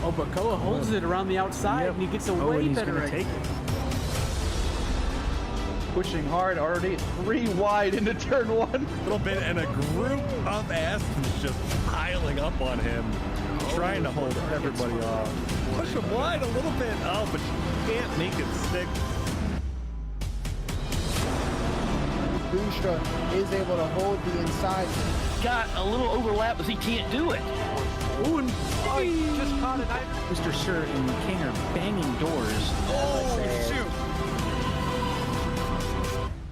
Oh, but Koa holds it around the outside, and he gets a way better exit. Take it. Pushing hard already, 3 wide into turn 1. A little bit, and a group of Astons just piling up on him, trying to hold everybody off. Push him wide a little bit, but you can't make it stick. Boonstra is able to hold the inside. Got a little overlap, but he can't do it. Ooh, and he just caught it. Mr. Sir and King are banging doors. Oh, shoot.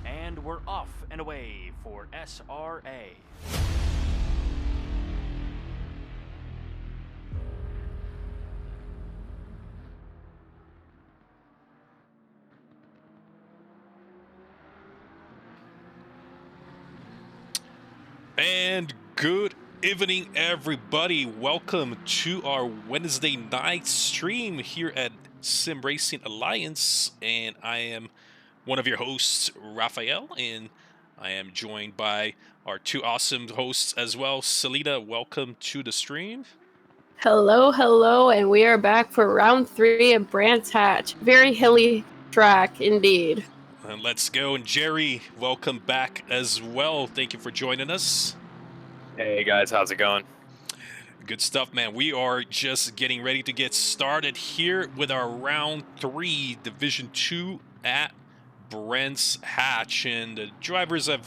And we're off and away for SRA. And good evening, everybody. Welcome to our Wednesday night stream here at Sim Racing Alliance. And I am one of your hosts, Raphael, and I am joined by our 2 awesome hosts as well. Selena, welcome to the stream. Hello, and we are back for round 3 of Brands Hatch. Very hilly track indeed. And let's go. And Jerry, welcome back as well. Thank you for joining us. Hey guys, how's it going? Good stuff, man. We are just getting ready to get started here with our round 3 Division 2 at Brands Hatch, and the drivers have,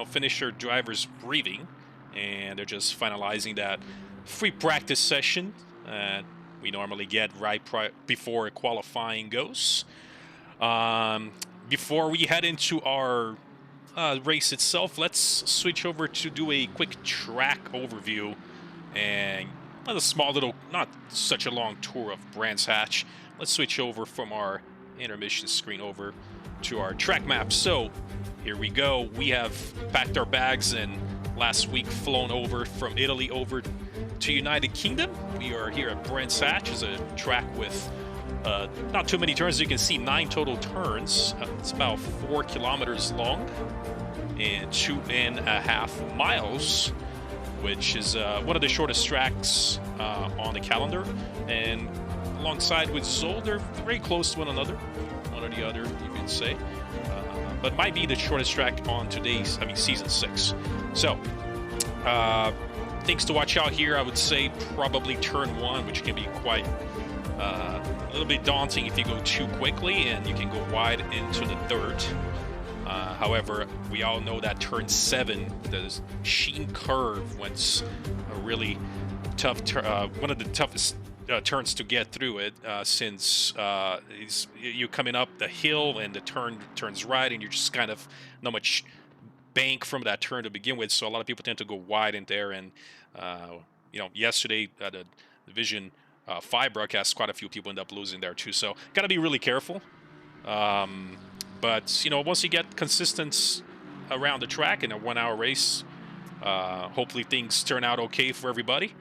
finished their drivers briefing, and they're just finalizing that free practice session we normally get right before qualifying goes. Before we head into our race itself, let's switch over to do a quick track overview and a small little, not such a long tour of Brands Hatch. Let's switch over from our intermission screen over to our track map. So here we go. We have packed our bags and last week flown over from Italy over to United Kingdom. We are here at Brands Hatch. It's a track with not too many turns. You can see 9 total turns. It's about 4 kilometers long and 2.5 miles, which is one of the shortest tracks on the calendar. And alongside with Zol, they're very close to one another, one or the other, you could say. But might be the shortest track on today's, season 6. So, things to watch out here, I would say probably turn 1, which can be quite a little bit daunting if you go too quickly, and you can go wide into the dirt. However, we all know that turn 7, the Sheen curve, was a really tough, one of the toughest turns to get through it, since you're coming up the hill and the turn turns right, and you're just kind of not much bank from that turn to begin with. So a lot of people tend to go wide in there, and yesterday at the Division 5 broadcast, quite a few people end up losing there too. So got to be really careful. But once you get consistent around the track in a 1-hour race, hopefully things turn out okay for everybody.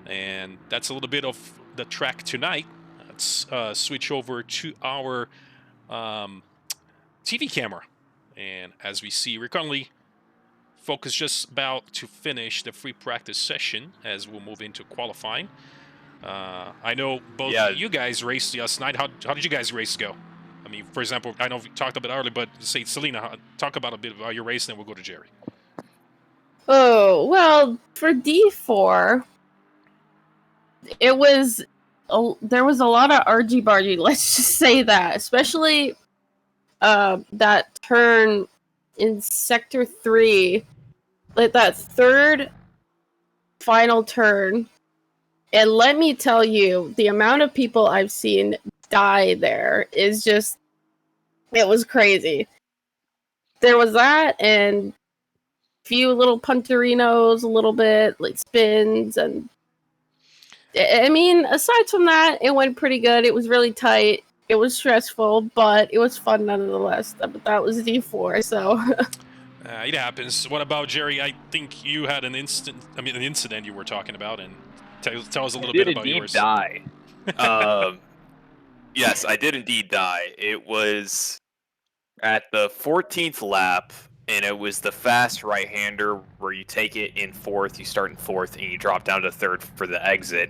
And that's a little bit of the track tonight. Let's switch over to our TV camera. And as we see, we're currently focused just about to finish the free practice session as we'll move into qualifying. I know both you guys raced last night. How did you guys' race go? For example, I know we talked a bit earlier, but say, Selena, talk about a bit about your race, and then we'll go to Jerry. Oh, well, for D4, it was, there was a lot of argy-bargy, let's just say that, especially that turn in Sector 3, like that third final turn. And let me tell you, the amount of people I've seen die there is just, it was crazy. There was that, and a few little punterinos, a little bit, like spins, and aside from that, it went pretty good. It was really tight. It was stressful, but it was fun nonetheless. But that was D4, so. It happens. What about Jerry? I think you had an incident you were talking about, and tell us a little bit about yours. I did indeed die. Yes, I did indeed die. It was at the 14th lap, and it was the fast right-hander where you take it in 4th, you start in 4th, and you drop down to 3rd for the exit.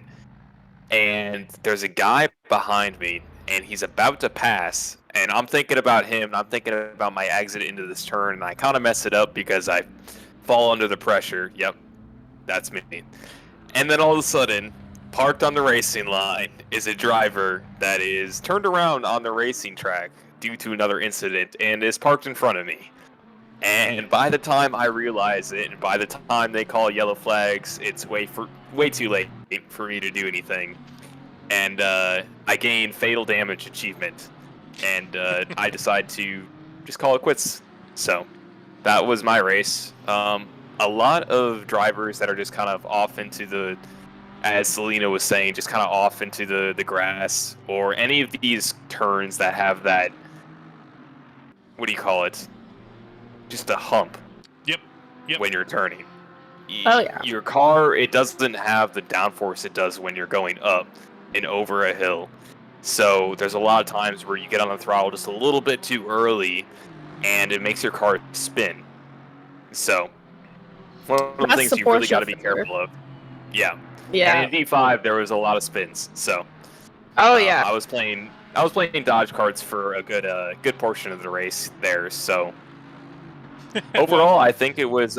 and there's a guy behind me, and he's about to pass, and I'm thinking about him, and I'm thinking about my exit into this turn, and I kind of mess it up because I fall under the pressure. Yep, that's me. And then all of a sudden, parked on the racing line is a driver that is turned around on the racing track due to another incident and is parked in front of me. And by the time I realize it, and by the time they call yellow flags, it's way too late for me to do anything. And I gain fatal damage achievement, and I decide to just call it quits. So that was my race. A lot of drivers that are just kind of off into the, as Selena was saying, just kind of off into the grass, or any of these turns that have that, what do you call it? Just a hump. Yep. When you're turning. Oh, yeah. Your car, it doesn't have the downforce it does when you're going up and over a hill. So there's a lot of times where you get on the throttle just a little bit too early, and it makes your car spin. So one of the things you really got to be careful of. Yeah. Yeah. And in D5 there was a lot of spins. So Oh yeah. I was playing dodge carts for a good portion of the race there. So overall, I think it was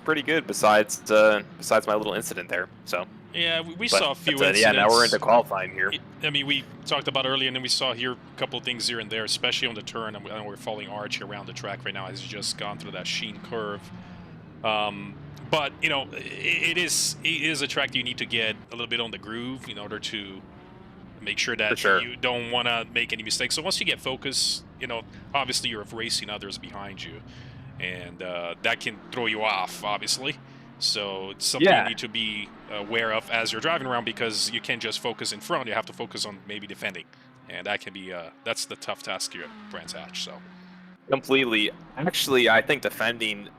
pretty good. Besides my little incident there. So Yeah, we saw a few incidents. Yeah, now we're into qualifying here. I mean, we talked about earlier, and then we saw here a couple of things here and there, especially on the turn. I know we're following Archie around the track right now as he's just gone through that sheen curve. But you know, it is a track you need to get a little bit on the groove in order to make sure that you don't want to make any mistakes. So once you get focused, you know, obviously you're racing others behind you, and that can throw you off, obviously. So it's something you need to be aware of as you're driving around, because you can't just focus in front. You have to focus on maybe defending, and that can be that's the tough task here at Brands Hatch. So completely. Actually, I think defending,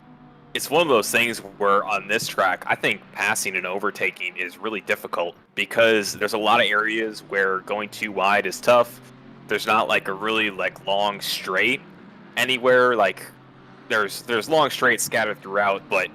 it's one of those things where on this track, I think passing and overtaking is really difficult, because there's a lot of areas where going too wide is tough. There's not like a really long straight anywhere. Like there's long straights scattered throughout, but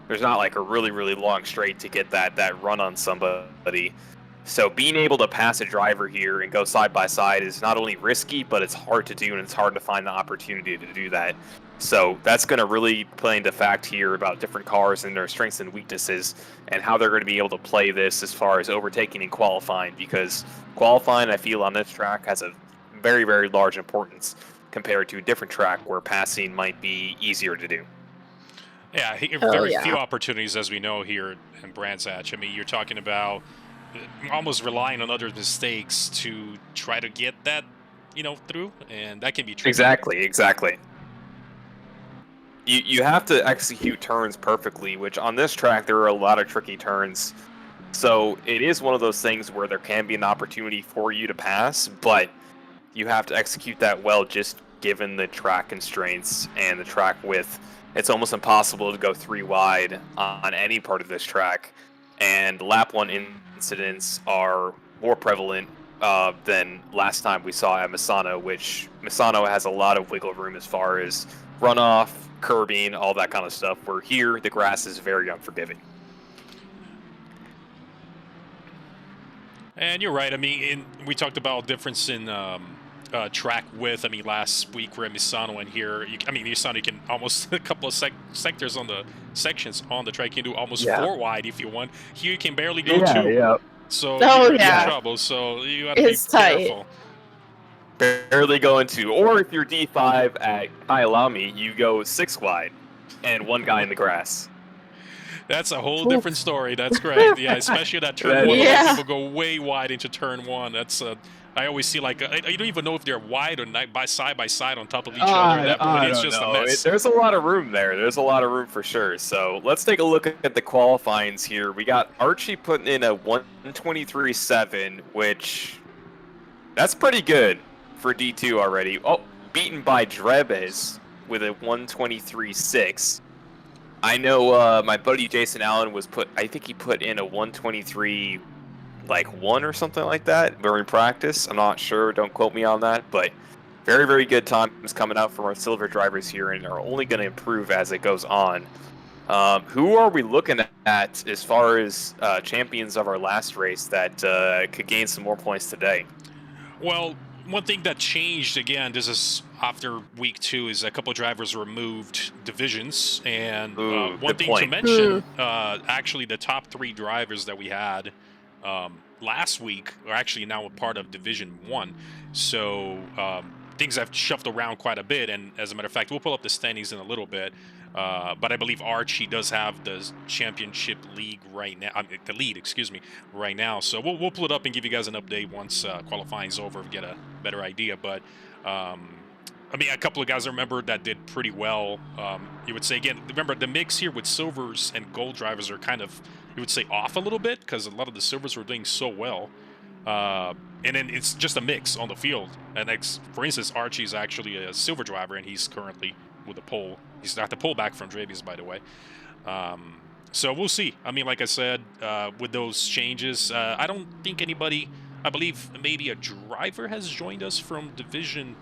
there's not like a really long straight to get that run on somebody. So being able to pass a driver here and go side by side is not only risky, but it's hard to do, and it's hard to find the opportunity to do that. So that's going to really play into fact here about different cars and their strengths and weaknesses, and how they're going to be able to play this as far as overtaking and qualifying, because qualifying, I feel, on this track has a very large importance compared to a different track where passing might be easier to do. Yeah, very few opportunities, as we know, here in Brands Hatch. I mean, you're talking about almost relying on other mistakes to try to get that, you know, through, and that can be tricky. Exactly. You have to execute turns perfectly, which on this track there are a lot of tricky turns. So it is one of those things where there can be an opportunity for you to pass, but you have to execute that well, just given the track constraints and the track width. It's almost impossible to go 3 wide on any part of this track, and lap 1 incidents are more prevalent than last time we saw at Misano, which Misano has a lot of wiggle room as far as runoff, curbing, all that kind of stuff, where here the grass is very unforgiving. And you're right. I mean, we talked about difference in track width. I mean, last week we're at Misano, and here, Misano, you can almost a couple of sectors on the sections on the track. You can do almost 4 wide if you want. Here you can barely go 2. Yeah. So you're in trouble. So you got to be careful. Barely going 2, or if you're D5 at Kyalami, you go 6 wide and 1 guy in the grass. That's a whole different story. That's great. Yeah, especially that turn 1. People go way wide into turn 1. That's I always see I don't even know if they're wide or not by side on top of each other. At that point, it's just a mess. There's a lot of room there. There's a lot of room for sure. So let's take a look at the qualifyings here. We got Archie putting in a 123.7, which that's pretty good for D2 already. Oh, beaten by Drebes with a 123.6. I know my buddy Jason Allen I think he put in a 123 1 or something like that during practice. I'm not sure, don't quote me on that, but very good times coming out from our silver drivers here, and are only going to improve as it goes on. Who are we looking at as far as champions of our last race that could gain some more points today? Well, one thing that changed, again, this is after week 2, is a couple of drivers removed divisions. And Ooh, one good thing point. to mention, actually the top 3 drivers that we had last week are actually now a part of Division 1. So things have shuffled around quite a bit. And as a matter of fact, we'll pull up the standings in a little bit. But I believe Archie does have the championship league right now. The lead, excuse me, right now. So we'll pull it up and give you guys an update once qualifying's over, get a better idea. But I mean, a couple of guys I remember that did pretty well. You would say, again, remember the mix here with silvers and gold drivers are kind of, you would say, off a little bit because a lot of the silvers were doing so well. And then it's just a mix on the field. And for instance, Archie's actually a silver driver, and he's currently with the pole. He's got the pole back from Dravius, by the way. So we'll see. I mean, like I said, with those changes, I don't think anybody, I believe maybe a driver has joined us from Division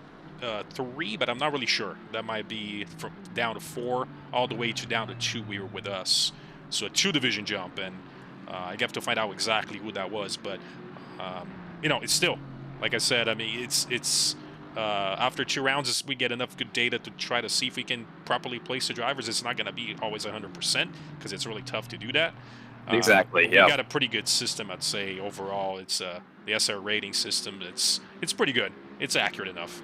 3, but I'm not really sure. That might be from down to 4 all the way to down to 2 we were with us. So a 2-division jump, and I have to find out exactly who that was. But, you know, it's still, like I said, I mean, it's after 2 rounds, we get enough good data to try to see if we can properly place the drivers. It's not going to be always 100% because it's really tough to do that. Exactly, yeah. We got a pretty good system, I'd say, overall. It's the SRA rating system. It's pretty good. It's accurate enough.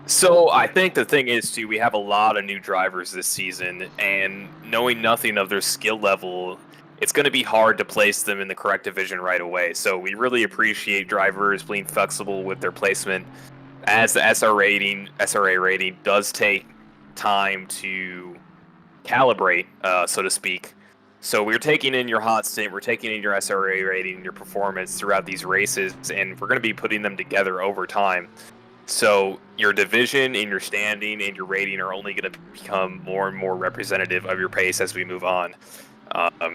So I think the thing is, too, we have a lot of new drivers this season, and knowing nothing of their skill level, it's going to be hard to place them in the correct division right away. So we really appreciate drivers being flexible with their placement, as the SRA rating does take time to calibrate, so to speak. So we're taking in your hot stint, we're taking in your SRA rating, your performance throughout these races, and we're going to be putting them together over time. So your division and your standing and your rating are only going to become more and more representative of your pace as we move on.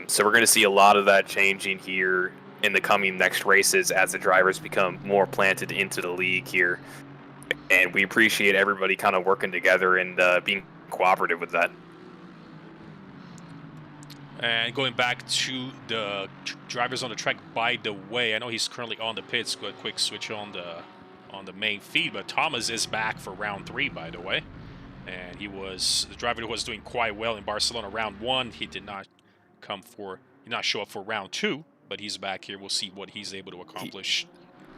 So we're going to see a lot of that changing here in the coming next races as the drivers become more planted into the league here. And we appreciate everybody kind of working together and being cooperative with that. And going back to the drivers on the track, by the way, I know he's currently on the pits. Go a quick switch on the main feed, but Thomas is back for round 3, by the way. And he was the driver who was doing quite well in Barcelona round 1. He did not show up for round 2, but he's back here. We'll see what he's able to accomplish.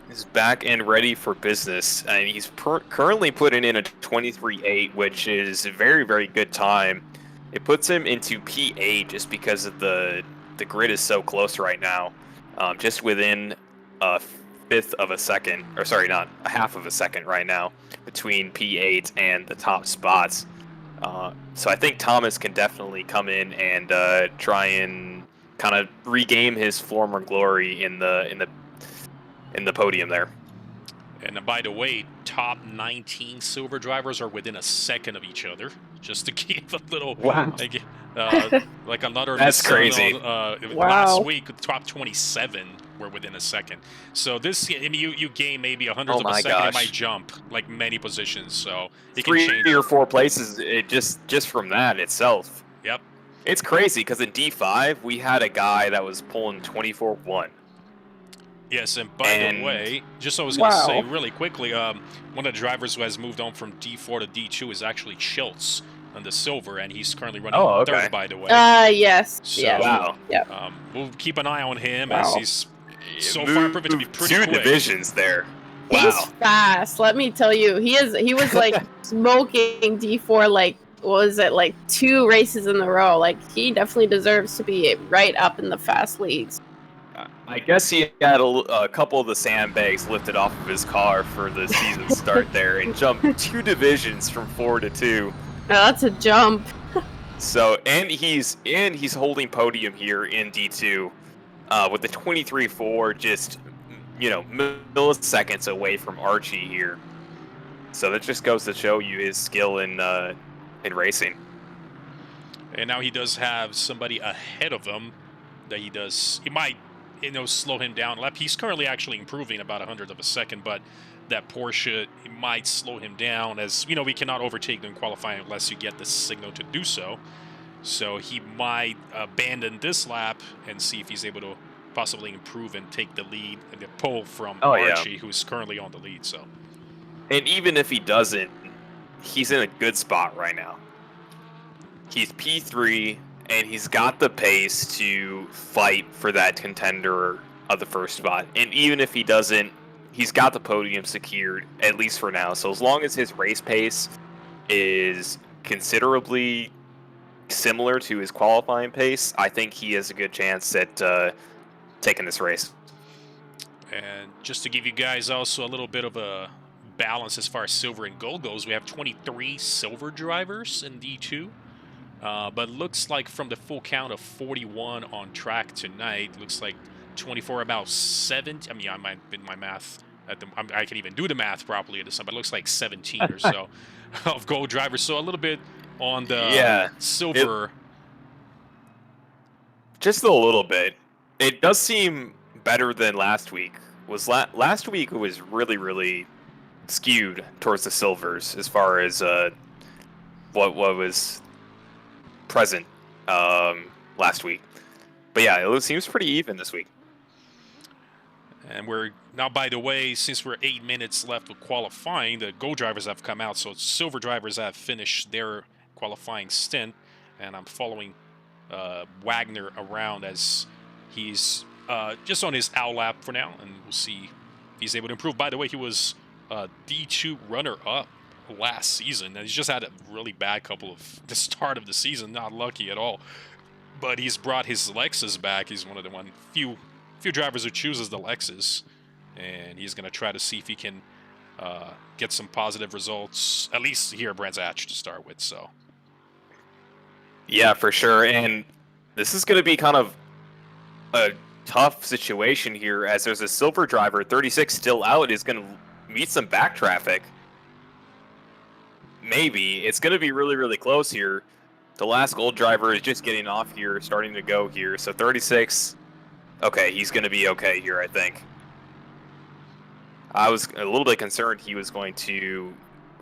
He's back and ready for business, and he's currently putting in a 23.8, which is a very, very good time. It puts him into P8 just because of the grid is so close right now, just within a fifth of a second, or sorry, not a half of a second right now between P8 and the top spots. So I think Thomas can definitely come in and try and kind of regain his former glory in the podium there. And by the way, top 19 silver drivers are within a second of each other. Just to give a little, wow. like another. That's crazy. Last week, top 27 were within a second. So this, I mean, you gain maybe a hundredth of a second. It might jump like many positions. So it can change 3 or 4 places. It just from that itself. Yep. It's crazy because in D5 we had a guy that was pulling 24-1. Yes, and by the way, just I was going to say really quickly, one of the drivers who has moved on from D4 to D2 is actually Schultz on the silver, and he's currently running third, by the way. Yes. So, yes. Wow. Yep. We'll keep an eye on him as he's so far proven to be pretty quick. 2 divisions there. He's fast. Let me tell you, he was like smoking D4 like, what was it, like 2 races in a row. Like, he definitely deserves to be right up in the fast leagues. I guess he had a couple of the sandbags lifted off of his car for the season start there and jumped 2 divisions from 4 to 2. Now that's a jump. So and he's holding podium here in D2 with the 23.4, just milliseconds away from Archie here. So that just goes to show you his skill in racing. And now he does have somebody ahead of him that he might slow him down. He's currently actually improving about 100th of a second, but that Porsche might slow him down as, we cannot overtake them in qualifying unless you get the signal to do so. So he might abandon this lap and see if he's able to possibly improve and take the lead and the pole from Archie, who's currently on the lead. So, and even if he doesn't, he's in a good spot right now. He's P3, and he's got the pace to fight for that contender of the first spot. And even if he doesn't, he's got the podium secured, at least for now. So as long as his race pace is considerably similar to his qualifying pace, I think he has a good chance at taking this race. And just to give you guys also a little bit of a balance as far as silver and gold goes, we have 23 silver drivers in D2. But looks like from the full count of 41 on track tonight, looks like 24, about 70. I mean, I might in my math. I can even do the math properly at this time, but it looks like 17 or so of gold drivers. So a little bit on the silver. Just a little bit. It does seem better than last week. Last week it was really, really skewed towards the silvers as far as what was present last week. But yeah, it seems pretty even this week. And we're now, by the way, since we're 8 minutes left of qualifying, the gold drivers have come out, so silver drivers have finished their qualifying stint, and I'm following Wagner around as he's just on his out lap for now, and we'll see if he's able to improve. By the way, he was D2 runner-up last season, and he's just had a really bad couple of the start of the season, not lucky at all. But he's brought his Lexus back. He's one of the few drivers who chooses the Lexus, and he's going to try to see if he can get some positive results, at least here at Brands Hatch to start with. So, yeah, for sure. And this is going to be kind of a tough situation here, as there's a silver driver, 36, still out, is going to meet some back traffic. Maybe. It's going to be really, really close here. The last gold driver is just getting off here, starting to go here. So 36, okay, he's going to be okay here, I think. I was a little bit concerned he was going to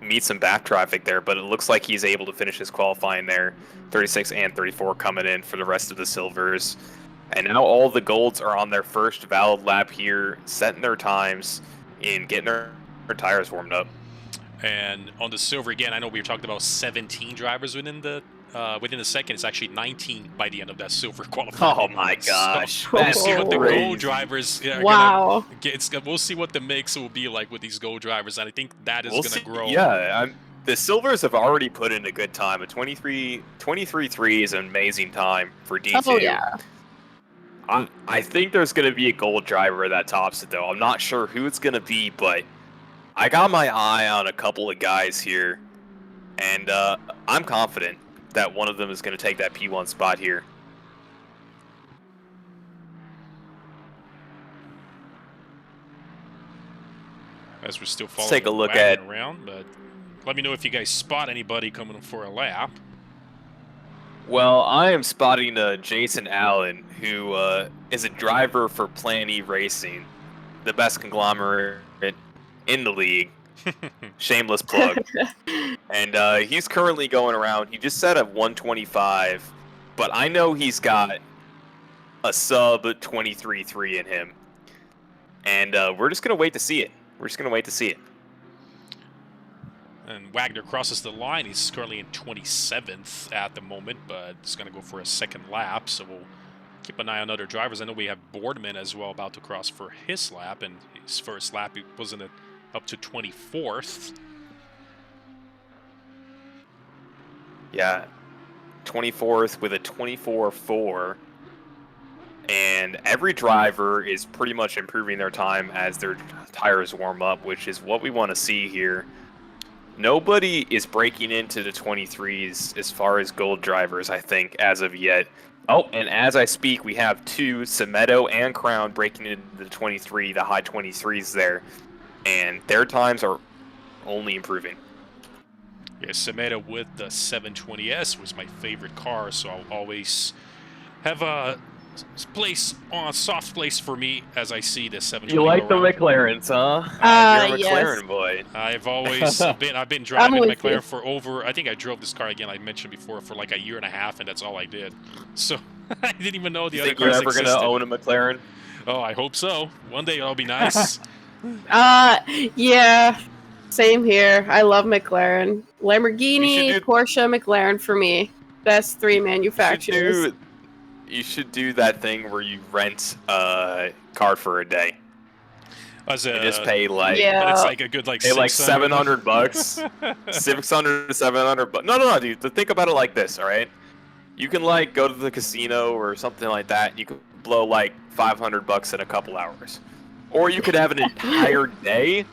meet some back traffic there, but it looks like he's able to finish his qualifying there. 36 and 34 coming in for the rest of the silvers. And now all the golds are on their first valid lap here, setting their times and getting their tires warmed up. And on the silver, again, I know we were talking about 17 drivers within the second. It's actually 19 by the end of that silver qualifying. Oh my gosh! So, we'll see what the gold drivers are gonna get. We'll see what the mix will be like with these gold drivers, and I think that is going to grow. Yeah, the silvers have already put in a good time. A 23.3 is an amazing time for D2. Oh yeah. I think there's going to be a gold driver that tops it, though. I'm not sure who it's going to be, but I got my eye on a couple of guys here, and I'm confident that one of them is going to take that P1 spot here. As we're still following, let's take a look at around, but let me know if you guys spot anybody coming for a lap. Well, I am spotting Jason Allen, who is a driver for Plan E Racing, the best conglomerate in the league. Shameless plug. And he's currently going around. He just set a 125, but I know he's got a sub 23.3 in him. And we're just going to wait to see it. We're just going to wait to see it. And Wagner crosses the line. He's currently in 27th at the moment, but he's going to go for a second lap. So we'll keep an eye on other drivers. I know we have Boardman as well about to cross for his lap, and his first lap he wasn't up to 24th. Yeah, 24th with a 24.4. And every driver is pretty much improving their time as their tires warm up, which is what we want to see here. Nobody is breaking into the 23s as far as gold drivers, I think, as of yet. Oh, and as I speak, we have two, Semedo and Crown, breaking into the 23, the high 23s there. And their times are only improving. Yeah, Semedo with the 720S was my favorite car, so I'll always have place on soft place for me as I see this 720. You like the around. McLarens, huh? You're a McLaren Yes. boy. I've always been driving with McLaren you. for over. I think I drove this car again. I mentioned before for like a year and a half, and that's all I did. So I didn't even know the You other think you're cars ever existed. gonna own a McLaren? Oh, I hope so. One day it'll be nice. Yeah. Same here. I love McLaren. Lamborghini, You should do- Porsche, McLaren for me. Best three manufacturers. You should do that thing where you rent a car for a day. As And just a, pay like but it's Yeah. like a good like pay like 600. $700, 600 to 700 bucks. No, dude. Think about it like this, all right? You can like go to the casino or something like that. You could blow like $500 in a couple hours, or you could have an entire day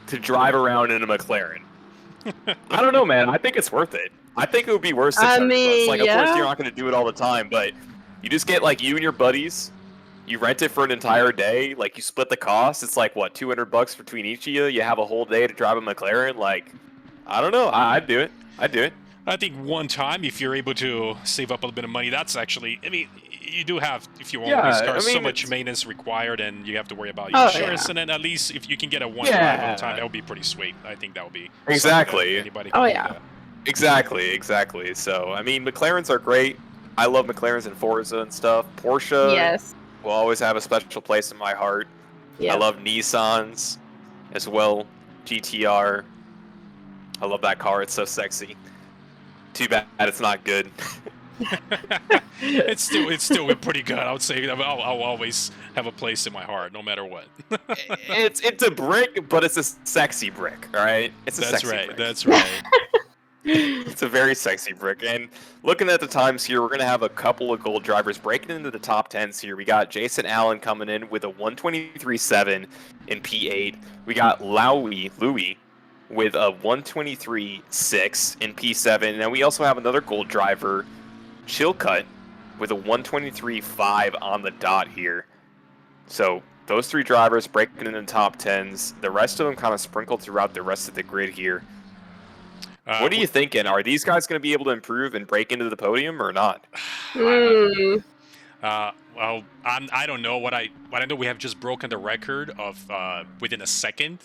to drive around in a McLaren. I don't know, man. I think it's worth it. I think it would be worth $600. Like, of course, yeah. you're not going to do it all the time, but you just get like you and your buddies. You rent it for an entire day. Like, you split the cost. It's like what, $200 between each of you. You have a whole day to drive a McLaren. Like, I don't know. I'd do it. I'd do it. I think one time, if you're able to save up a little bit of money, that's actually. I mean, you do have, if you own these cars, so much maintenance required, and you have to worry about your insurance. And then at least if you can get a one drive at a time, that would be pretty sweet. I think that would be Exactly. Anybody can do that. Exactly. So, I mean, McLarens are great. I love McLarens and Forza and stuff. Porsche Yes. will always have a special place in my heart. Yeah. I love Nissans as well. GTR. I love that car. It's so sexy. Too bad it's not good. it's still pretty good. I would say I'll always have a place in my heart, no matter what. it's a brick, but it's a sexy brick. All right, it's a sexy brick. That's right. It's a very sexy brick. And looking at the times here, we're going to have a couple of gold drivers breaking into the top 10s here. We got Jason Allen coming in with a 123.7 in P8. We got Louis with a 123.6 in P7. And we also have another gold driver, Chilcutt, with a 123.5 on the dot here. So those three drivers breaking into the top 10s. The rest of them kind of sprinkled throughout the rest of the grid here. What are you thinking? Are these guys going to be able to improve and break into the podium or not? Well, I don't know. What I know, we have just broken the record of within a second.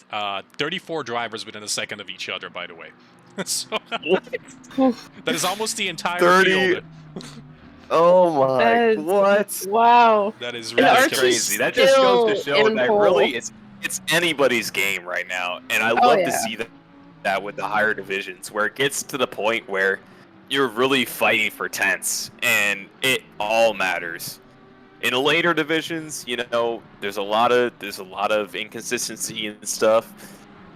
34 drivers within a second of each other, by the way. So that is almost the entire 30. field. Oh my! That is- What? Wow. That is And ridiculous. Archie's Crazy. That just goes to still show in that pole. really it's anybody's game right now, and I love to yeah. see that with the higher divisions, where it gets to the point where you're really fighting for tenths, and it all matters. In the later divisions, you know, there's a lot of inconsistency and stuff,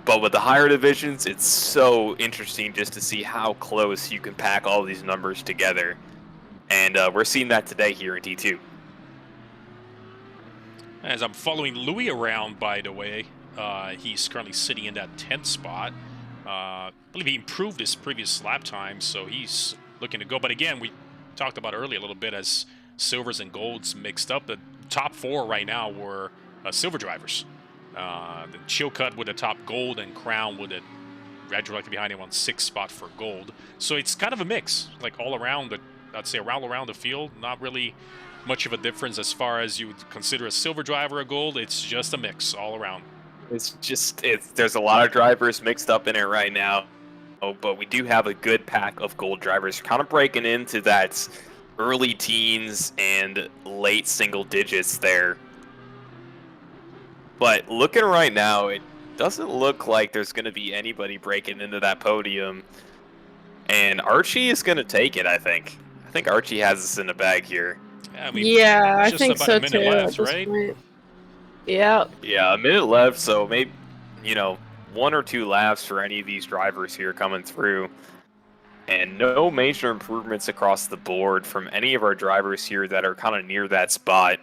but with the higher divisions, it's so interesting just to see how close you can pack all these numbers together, and we're seeing that today here in D2. As I'm following Louis around, by the way, he's currently sitting in that 10th spot. I believe he improved his previous lap time, so he's looking to go. But again, we talked about earlier a little bit as silvers and golds mixed up. The top four right now were silver drivers. The Chilcutt with the top gold, and Crown with a red directly behind him on 6th spot for gold. So it's kind of a mix, like all around. I'd say around the field, not really much of a difference as far as you would consider a silver driver a gold. It's just a mix all around. There's a lot of drivers mixed up in it right now. But we do have a good pack of gold drivers kind of breaking into that early teens and late single digits there. But looking right now, it doesn't look like there's going to be anybody breaking into that podium. And Archie is going to take it, I think. I think Archie has us in the bag here. Yeah, I mean, Yeah, I just think about so a minute too. left, at this right? point. Yeah. Yeah, a minute left, so maybe, one or two laps for any of these drivers here coming through. And no major improvements across the board from any of our drivers here that are kind of near that spot.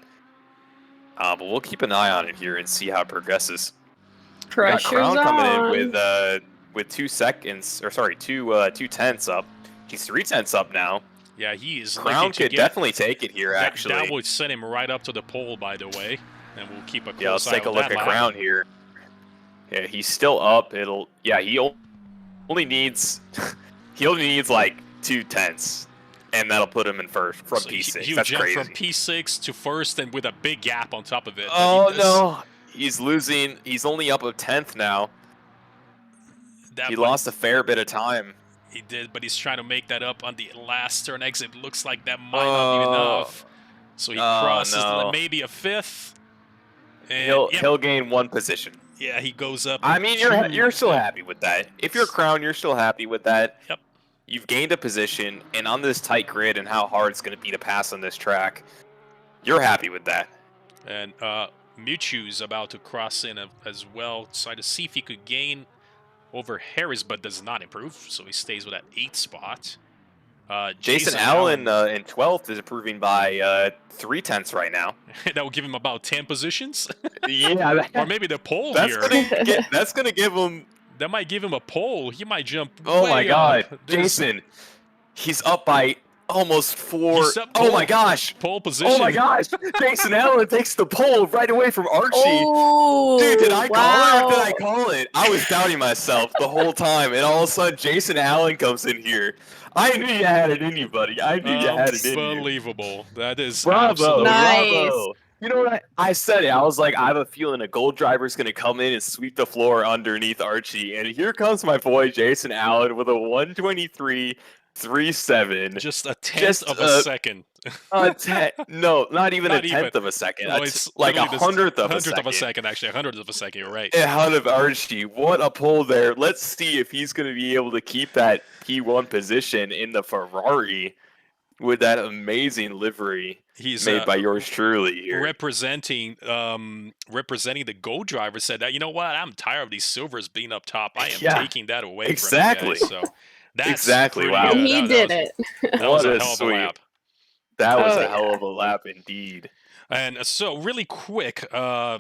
But we'll keep an eye on it here and see how it progresses. Pressure's Crown coming on. in with 2 seconds, or sorry, two tenths up. He's 3 tenths up now. Yeah, he is. Crown could definitely take it here, actually. That would send him right up to the pole, by the way. And we'll keep a close Yeah, let's eye take a on look that at lap. Crown here. Yeah, he's still up. He only needs like 2 tenths and that'll put him in first from So P6. you That's jump crazy. from P6 to first, and with a big gap on top of it. Oh no, he's losing. He's only up a 10th now. He lost a fair bit of time. He did, but he's trying to make that up on the last turn exit. Looks like that might not be enough. So he crosses maybe a 5th. And He'll gain 1 position. Yeah, he goes up. I mean, you're still happy with that. If you're Crown, you're still happy with that. Yep. You've gained a position, and on this tight grid and how hard it's going to be to pass on this track, you're happy with that. And Mewtwo's about to cross in as well. Try to see if he could gain over Harris, but does not improve, so he stays with that 8th spot. Jason Allen in 12th is improving by 3/10 right now. That will give him about 10 positions. Yeah, or maybe the pole that's here. That's gonna give him. That might give him a pole. He might jump. Oh my God, up. Jason, he's up by almost 4. Oh my gosh, pole position. Oh my gosh, Jason Allen takes the pole right away from Archie. Oh, dude, did I call it? Or did I call it? I was doubting myself the whole time, and all of a sudden, Jason Allen comes in here. I knew you had it in you, buddy. I knew you had it in you. Unbelievable. That is bravo. Nice. Bravo. You know what? I said it. I was like, I have a feeling a gold driver's going to come in and sweep the floor underneath Archie. And here comes my boy, Jason Allen, with a 123.37. Just a tenth of a second. No, not even a tenth of a second. No, it's like a hundredth of a second. Actually, a hundredth of a second. You're right. Ahead of Archie. What a pull there. Let's see if he's going to be able to keep that P1 position in the Ferrari with that amazing livery he's made by yours truly here. Representing the gold driver said that, you know what, I'm tired of these silvers being up top. I am taking that away from you guys. So that's exactly. Wow. And he did it. That was a hell of a lap. That was a hell of a lap indeed. And so really quick, now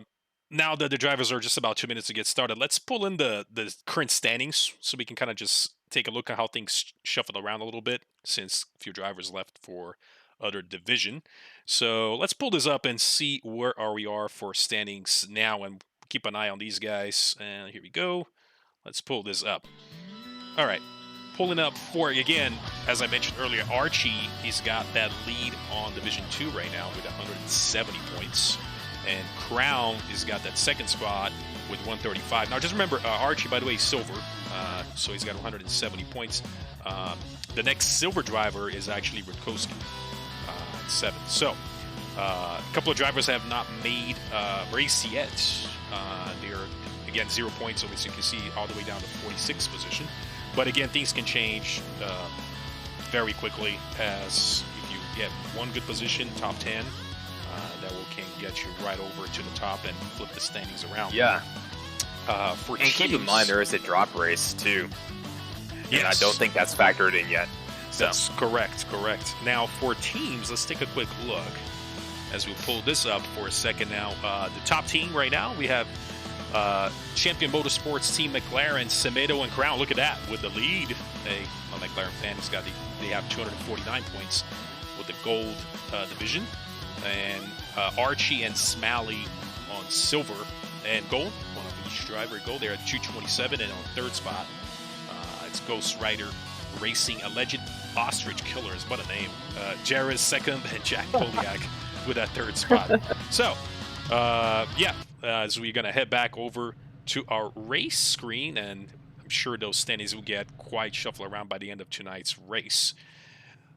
that the drivers are just about 2 minutes to get started, let's pull in the current standings so we can kind of just take a look at how things shuffle around a little bit, since a few drivers left for other division. So let's pull this up and see where we are for standings now, and keep an eye on these guys. And here we go. Let's pull this up. All right. Pulling up for, again, as I mentioned earlier, Archie, he's got that lead on Division 2 right now with 170 points. And Crown has got that second spot with 135. Now, just remember, Archie, by the way, is silver, so he's got 170 points. The next silver driver is actually Rutkowski, 7. So, a couple of drivers have not made race yet. They're, again, 0 points, so as you can see, all the way down to 46th position. But again, things can change very quickly, as if you get one good position, top 10, that can get you right over to the top and flip the standings around. Yeah. For and keep in mind, there is a drop race, too. Yes. And I don't think that's factored in yet. So. That's correct. Now, for teams, let's take a quick look as we pull this up for a second now. The top team right now, we have Champion Motorsports Team McLaren, Semedo, and Crown. Look at that with the lead. A McLaren fan has got they have 249 points with the gold division, and Archie and Smalley on silver and gold. One of each driver gold. They're at 227, and on third spot, it's Ghost Rider Racing, Alleged Ostrich Killers. What a name! Jared's second, and Jack Poliak with that third spot. So, as we're going to head back over to our race screen, and I'm sure those standings will get quite shuffled around by the end of tonight's race.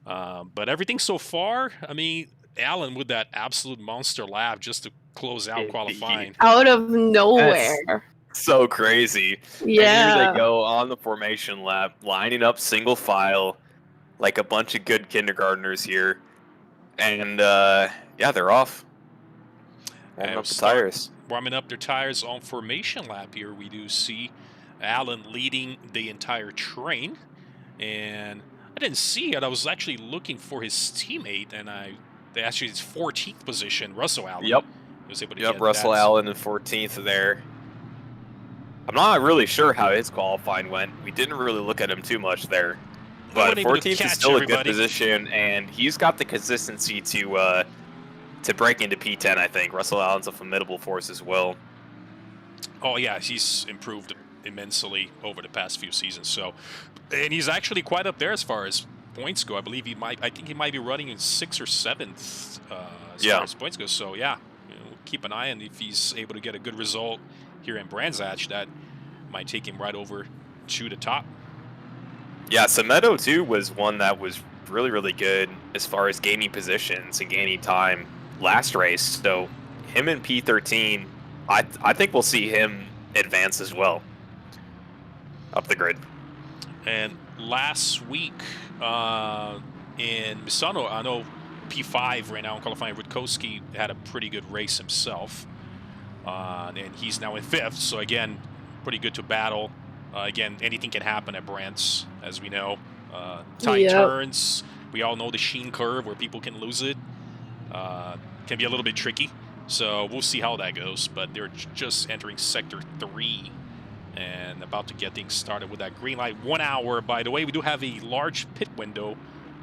But everything so far, I mean, Alan with that absolute monster lap just to close out qualifying. Out of nowhere. That's so crazy. Yeah. And here they go on the formation lap, lining up single file like a bunch of good kindergartners here. And, they're off. Warming up the tires. Warming up their tires on formation lap here. We do see Alan leading the entire train. And I didn't see it. I was actually looking for his teammate, and they actually it's 14th position, Russell Allen. Yep. He was able to get Russell Allen in 14th there. I'm not really sure how his qualifying went. We didn't really look at him too much there. But 14th is still a good position, and he's got the consistency to break into P10, I think. Russell Allen's a formidable force as well. Oh, yeah, he's improved immensely over the past few seasons. So, and he's actually quite up there as far as points go. I believe I think he might be running in 6th or 7th as Yeah. far as points go. So yeah, keep an eye on if he's able to get a good result here in Brands Hatch. That might take him right over to the top. Yeah, Semedo too was one that was really, really good as far as gaining positions and gaining time last race. So him and P13, I think we'll see him advance as well up the grid. And last week in Misano, I know P5 right now in qualifying, Rutkowski had a pretty good race himself. And he's now in 5th, so again, pretty good to battle. Again, anything can happen at Brands, as we know. Tight turns, we all know the Sheen curve where people can lose it. Can be a little bit tricky, so we'll see how that goes. But they're just entering Sector 3 and about to get things started with that green light. 1 hour, by the way. We do have a large pit window.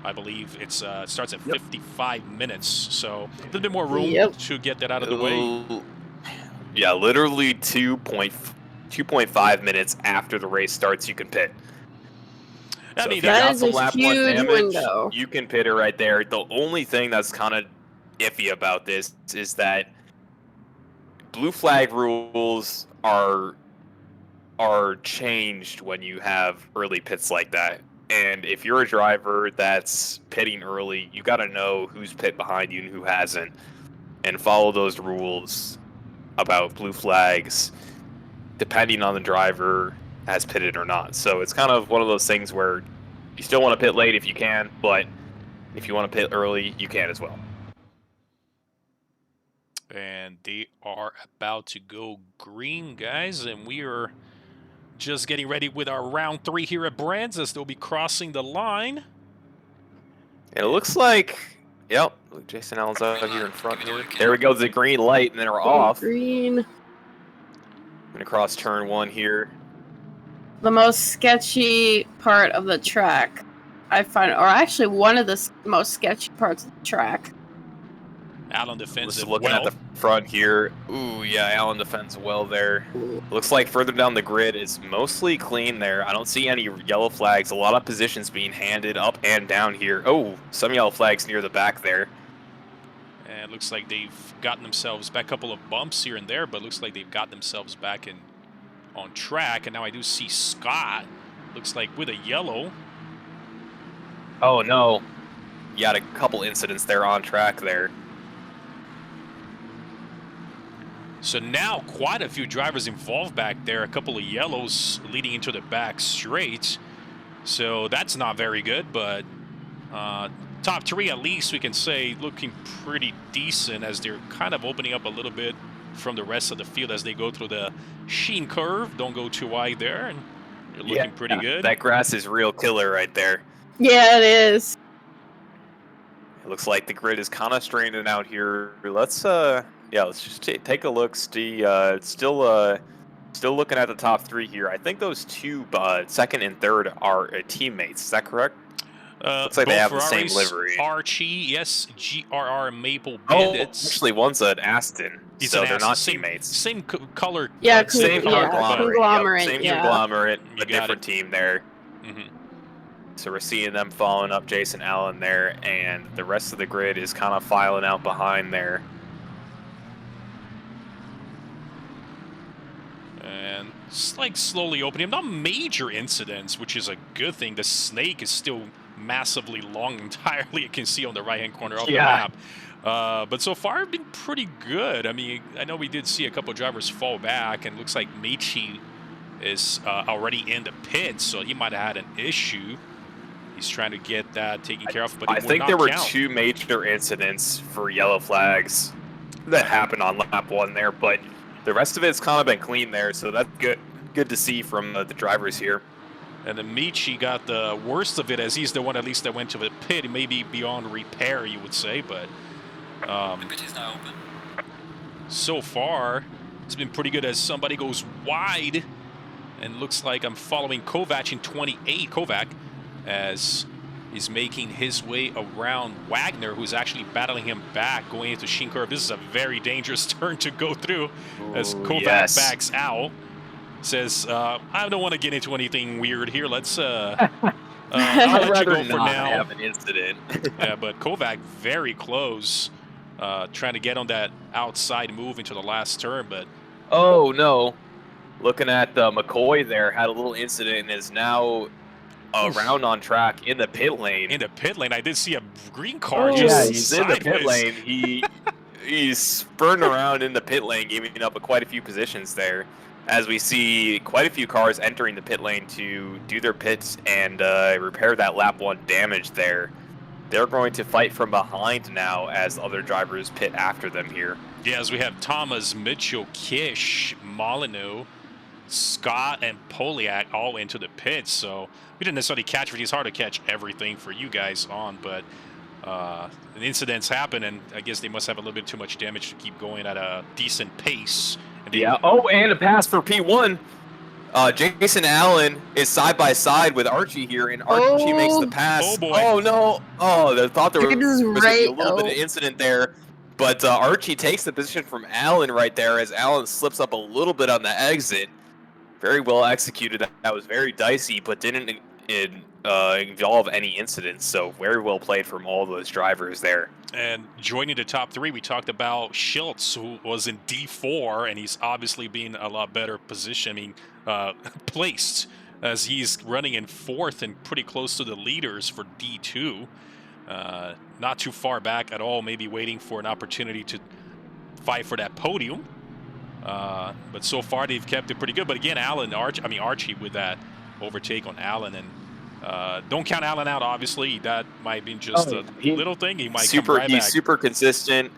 I believe it starts at 55 minutes, so a little bit more room to get that out of the way. Yeah, literally 2.5 minutes after the race starts, you can pit. I So mean, if you got that is some a lap one huge damage, window. you can pit it right there. The only thing that's kind of iffy about this is that blue flag rules are changed when you have early pits like that. And if you're a driver that's pitting early, you got to know who's pit behind you and who hasn't, and follow those rules about blue flags, depending on the driver has pitted or not. So it's kind of one of those things where you still want to pit late if you can, but if you want to pit early, you can as well. And they are about to go green, guys, and we are just getting ready with our round 3 here at Brands as they'll be crossing the line. And it looks like, yep, Jason Allen's out here in front here. There we go, the green light, and then we're off. Green. Gonna cross turn 1 here. The most sketchy part of the track, I find, or actually one of the most sketchy parts of the track. Allen defends Just it looking well. at the front here. Ooh, yeah, Allen defends well there. Looks like further down the grid is mostly clean there. I don't see any yellow flags. A lot of positions being handed up and down here. Oh, some yellow flags near the back there. And it looks like they've gotten themselves back, a couple of bumps here and there, but it looks like they've got themselves back on track. And now I do see Scott, looks like with a yellow. Oh, no. You had a couple incidents there on track there. So now quite a few drivers involved back there, a couple of yellows leading into the back straight. So that's not very good, but top 3 at least we can say looking pretty decent as they're kind of opening up a little bit from the rest of the field as they go through the Sheen curve. Don't go too wide there, and they're looking pretty good. That grass is real killer right there. Yeah, it is. It looks like the grid is kind of straightening out here. Let's let's just take a look. Still looking at the top 3 here. I think those 2, second and third, are teammates. Is that correct? Looks like they have the same livery. Archie, yes, GRR Maple Oh, Bandits. actually, one's an Aston, He's so an they're Aston, not same, teammates. Same color. Yeah, Same yeah, conglomerate. conglomerate, Same yeah. conglomerate, You but got different team there. Mm-hmm. So we're seeing them following up Jason Allen there, and the rest of the grid is kind of filing out behind there. And it's like slowly opening up. Not major incidents, which is a good thing. The snake is still massively long entirely. You can see on the right-hand corner of the map. But so far, been pretty good. I mean, I know we did see a couple of drivers fall back, and it looks like Michi is already in the pit, so he might have had an issue. He's trying to get that taken care of, but I think there were 2 major incidents for yellow flags that happened on lap 1 there, but the rest of it's kind of been clean there, so that's good. Good to see from the drivers here. And then Michi got the worst of it, as he's the one at least that went to the pit. It may be beyond repair, you would say, but the pit is now open. So far, it's been pretty good as somebody goes wide, and looks like I'm following Kovac in 28. Kovac, as he's making his way around Wagner, who's actually battling him back, going into Sheen curve. This is a very dangerous turn to go through, as Kovac backs out. Says, I don't want to get into anything weird here. Let's I'll I'd let you rather go for not now. have an incident. Yeah, but Kovac very close, trying to get on that outside move into the last turn, but Oh no! Looking at McCoy there, had a little incident and is now around on track in the pit lane. in the pit lane, I did see a green car Oh. just Yeah, he's sideways. in the pit lane. He's spurting around in the pit lane, giving up quite a few positions there. As we see quite a few cars entering the pit lane to do their pits and repair that lap 1 damage there. They're going to fight from behind now as other drivers pit after them here. Yeah, as we have Thomas, Mitchell, Kish, Molyneux, Scott, and Poliak all into the pits, so we didn't necessarily catch it. It's hard to catch everything for you guys on, but incidents happen, and I guess they must have a little bit too much damage to keep going at a decent pace. And Yeah. Oh, and a pass for P1. Jason Allen is side by side with Archie here, and Archie makes the pass. Oh, boy. Oh no! Oh, I thought there was It is gonna be right- a little bit of incident there, but Archie takes the position from Allen right there as Allen slips up a little bit on the exit. Very well executed. That was very dicey, but didn't involve any incidents. So very well played from all those drivers there. And joining the top 3, we talked about Schultz, who was in D4, and he's obviously being a lot better positioning, placed, as he's running in 4th and pretty close to the leaders for D2. Not too far back at all, maybe waiting for an opportunity to fight for that podium. But so far they've kept it pretty good. But again, Archie with that overtake on Allen, and don't count Allen out. Obviously, that might be just a little thing. He might come right back. He's super consistent.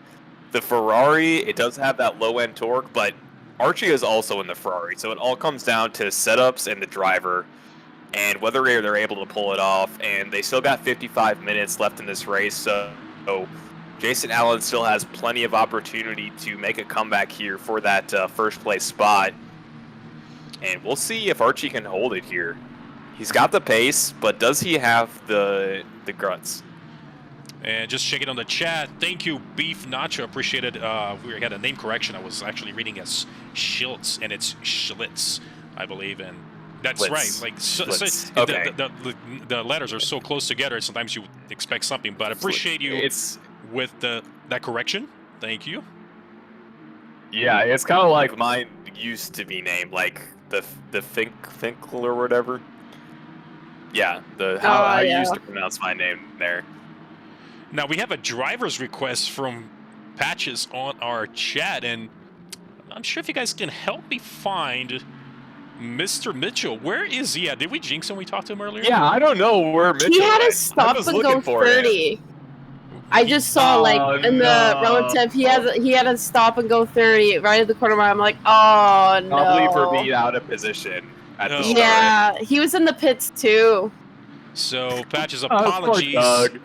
The Ferrari, it does have that low end torque, but Archie is also in the Ferrari, so it all comes down to setups and the driver, and whether they're able to pull it off. And they still got 55 minutes left in this race, so Jason Allen still has plenty of opportunity to make a comeback here for that first place spot. And we'll see if Archie can hold it here. He's got the pace, but does he have the guts? And just checking on the chat, thank you, Beef Nacho, appreciate it. We had a name correction. I was actually reading as Schiltz, and it's Schlitz, I believe, and that's Schlitz. right. Like Schlitz. Okay. the letters are so close together, sometimes you would expect something, but I appreciate you with that correction. Thank you. Yeah, it's kind of like mine used to be named, like the Finkel or whatever. Yeah, how I used to pronounce my name there. Now we have a driver's request from Patches on our chat, and I'm sure if you guys can help me find Mr. Mitchell. Where is he at? Did we jinx him when we talked to him earlier? Yeah, I don't know where Mitchell He had is. to stop and go 30. I just saw in the relative he had to stop and go 30 right at the corner. I'm like, oh no. Probably for being out of position at the start. Yeah, he was in the pits too. So, Patches, apologies.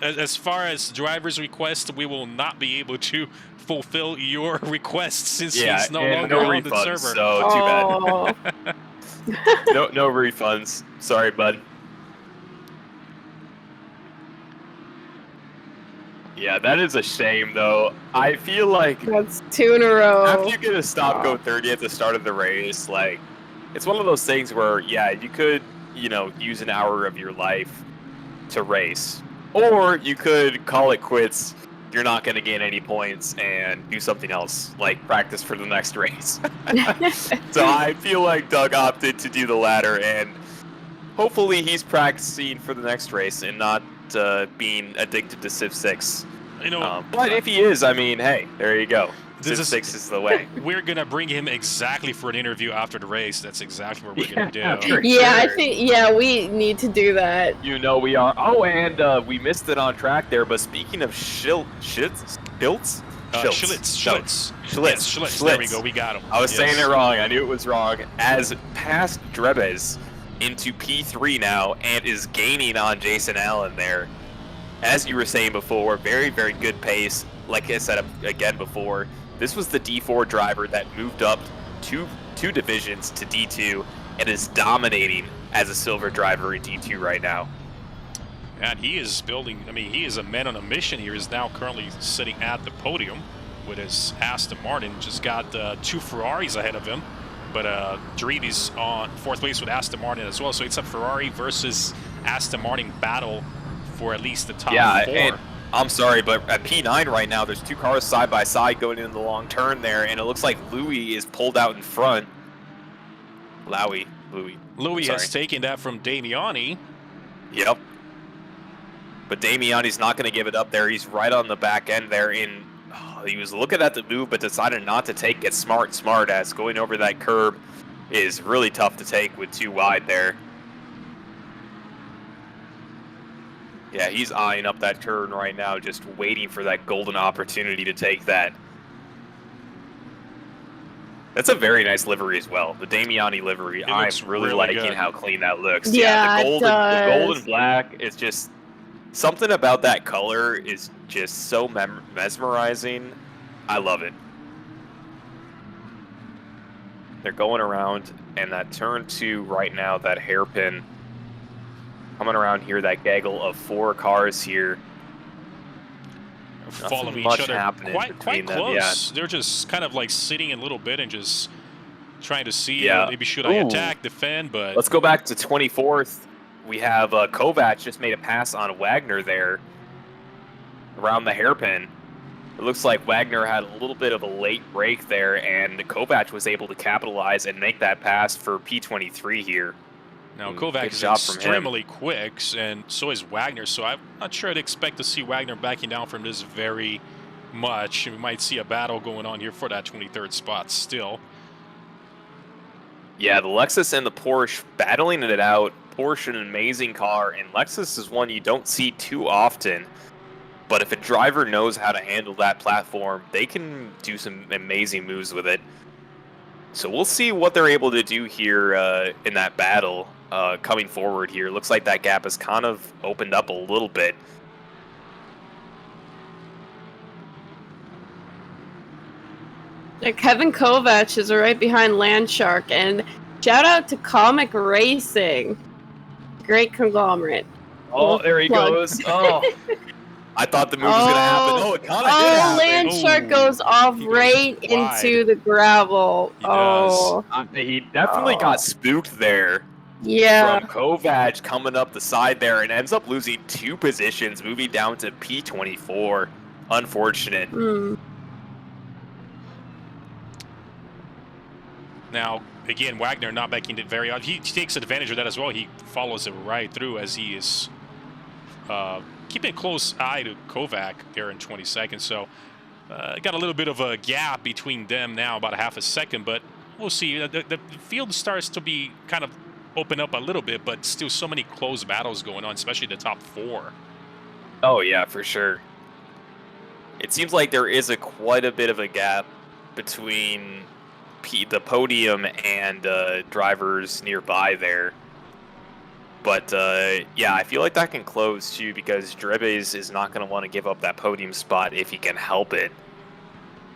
As far as driver's request, we will not be able to fulfill your request since he's no longer on the server. So too bad. no refunds. Sorry, bud. Yeah, that is a shame, though. I feel like that's 2 in a row. After you get a stop go 30 at the start of the race, like, it's one of those things where, yeah, you could, use an hour of your life to race, or you could call it quits. You're not going to gain any points and do something else, like practice for the next race. So I feel like Doug opted to do the latter, and hopefully he's practicing for the next race and not being addicted to Civ 6. But if he is, I mean, hey, there you go. Civ 6 is the way. We're going to bring him exactly for an interview after the race. That's exactly what we're going to do. Yeah, I think, we need to do that. We are. Oh, and we missed it on track there, but speaking of Schlitz. There we go. We got him. I was saying it wrong. I knew it was wrong. As passed Drebes into P3 now and is gaining on Jason Allen there. As you were saying before, very, very good pace. Like I said again before, this was the D4 driver that moved up two divisions to D2 and is dominating as a silver driver in D2 right now. And he is building, he is a man on a mission here. He's now currently sitting at the podium with his Aston Martin. Just got 2 Ferraris ahead of him. But Drevy's on 4th place with Aston Martin as well. So it's a Ferrari versus Aston Martin battle for at least the top 4. And I'm sorry, but at P9 right now, there's 2 cars side by side going into the long turn there, and it looks like Louis is pulled out in front. Louis has taken that from Damiani. Yep. But Damiani's not going to give it up there. He's right on the back end there. He was looking at the move, but decided not to take it. Smart as going over that curb is really tough to take with 2 wide there. Yeah, he's eyeing up that turn right now, just waiting for that golden opportunity to take that. That's a very nice livery as well. The Damiani livery. I'm really liking good. How clean that looks. Yeah, the gold and black is just something about that color is just so mesmerizing. I love it. They're going around, and that turn 2 right now, that hairpin coming around here, that gaggle of 4 cars here. Following each other quite close. Yeah. They're just kind of like sitting a little bit and just trying to see maybe should I attack, defend, but... Let's go back to 24th. We have Kovac just made a pass on Wagner there around the hairpin. It looks like Wagner had a little bit of a late break there, and Kovac was able to capitalize and make that pass for P23 here. Now, Kovac is extremely quick, and so is Wagner, so I'm not sure I'd expect to see Wagner backing down from this very much. We might see a battle going on here for that 23rd spot still. Yeah, the Lexus and the Porsche battling it out. Porsche, an amazing car, and Lexus is one you don't see too often. But if a driver knows how to handle that platform, they can do some amazing moves with it. So we'll see what they're able to do here in that battle coming forward here. Looks like that gap has kind of opened up a little bit. Kevin Kovac is right behind Landshark, and shout out to Comic Racing. Great conglomerate. Oh, there he goes. Oh. I thought the move was going to happen. Oh, it kind of did happen. Landshark goes off right into the gravel. He definitely got spooked there. Yeah. From Kovac coming up the side there and ends up losing 2 positions, moving down to P24. Unfortunate. Now, again, Wagner not making it very odd. He takes advantage of that as well. He follows it right through as he is keeping a close eye to Kovac there in 20 seconds. So got a little bit of a gap between them now, about a half a second, but we'll see. The field starts to be kind of open up a little bit, but still so many close battles going on, especially the top 4. Oh, yeah, for sure. It seems like there is quite a bit of a gap between the podium and drivers nearby there. But, yeah, I feel like that can close, too, because Drebes is not going to want to give up that podium spot if he can help it.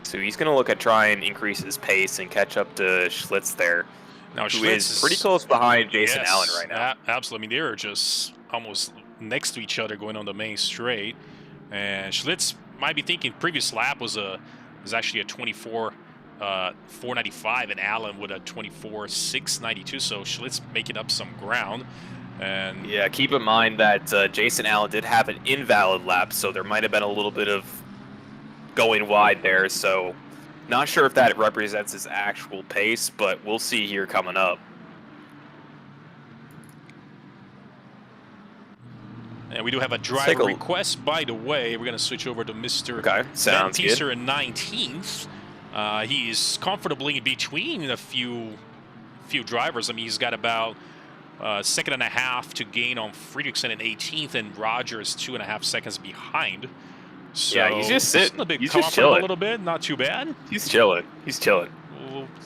So he's going to look at try and increase his pace and catch up to Schlitz there, now, who is pretty close behind Jason Allen right now. Absolutely. I mean, they're just almost next to each other going on the main straight. And Schlitz might be thinking previous lap was actually a 24 495, and Allen with a 24 692. So Schlitz making up some ground. And yeah, keep in mind that Jason Allen did have an invalid lap, so there might have been a little bit of going wide there. So not sure if that represents his actual pace, but we'll see here coming up. And we do have a driver request, by the way. We're going to switch over to Mr. Sounds good. in 19th. He's comfortably in between a few drivers. I mean, he's got about a second and a half to gain on Friedrichsen in 18th, and Roger is 2.5 seconds behind. So yeah, he's just sitting. He's just chilling a little bit. Not too bad. He's chilling. He's chilling.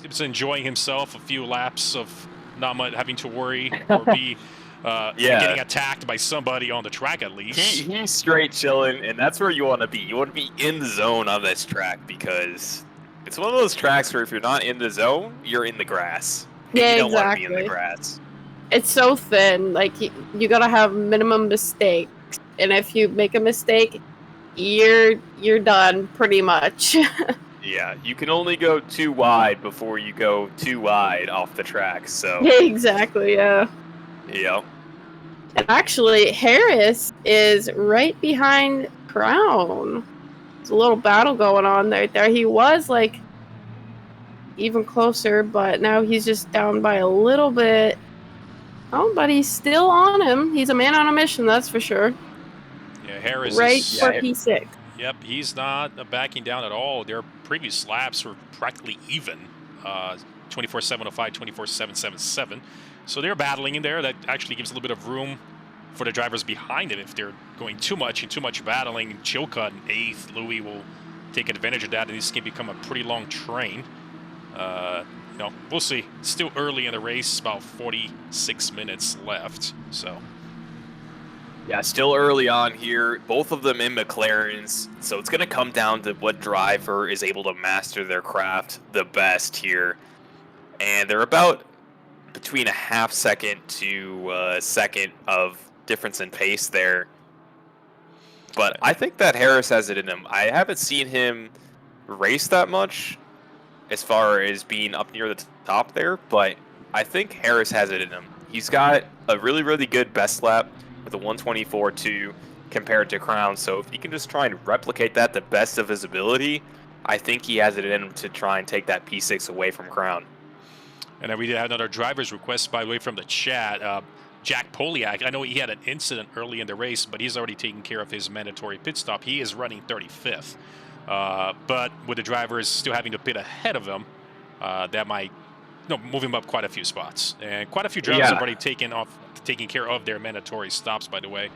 He's enjoying himself. A few laps of not much having to worry or be getting attacked by somebody on the track at least. He's straight chilling, and that's where you want to be. You want to be in the zone on this track because it's one of those tracks where if you're not in the zone, you're in the grass. Yeah, you don't exactly. want to be in the grass. It's so thin. Like, you gotta have minimum mistakes, and if you make a mistake, you're done pretty much. Yeah, you can only go too wide before you go too wide off the track. So Exactly, yeah. yeah. And actually, Harris is right behind Crown. There's a little battle going on there. He was like even closer, but now he's just down by a little bit. Oh, but he's still on him. He's a man on a mission, that's for sure. Yeah, Harris right is... for P6. Yep, he's not backing down at all. Their previous laps were practically even. 24.705, 24.777. So they're battling in there. That actually gives a little bit of room for the drivers behind him. If they're going too much and too much battling, Chilcutt in 8th, Louis will take advantage of that, and this can become a pretty long train. We'll see. It's still early in the race, about 46 minutes left, so... Yeah, still early on here. Both of them in McLarens, so it's going to come down to what driver is able to master their craft the best here. And they're about between a half second to a second of difference in pace there. But I think that Harris has it in him. I haven't seen him race that much as far as being up near the top there, but I think Harris has it in him. He's got a really, really good best lap with a 124.2 compared to Crown. So if he can just try and replicate that the best of his ability, I think he has it in him to try and take that P6 away from Crown. And then we did have another driver's request, by the way, from the chat. Jack Poliak, I know he had an incident early in the race, but he's already taken care of his mandatory pit stop. He is running 35th. But with the drivers still having to pit ahead of him, that might move him up quite a few spots. And quite a few drivers have already taken care of their mandatory stops, by the way,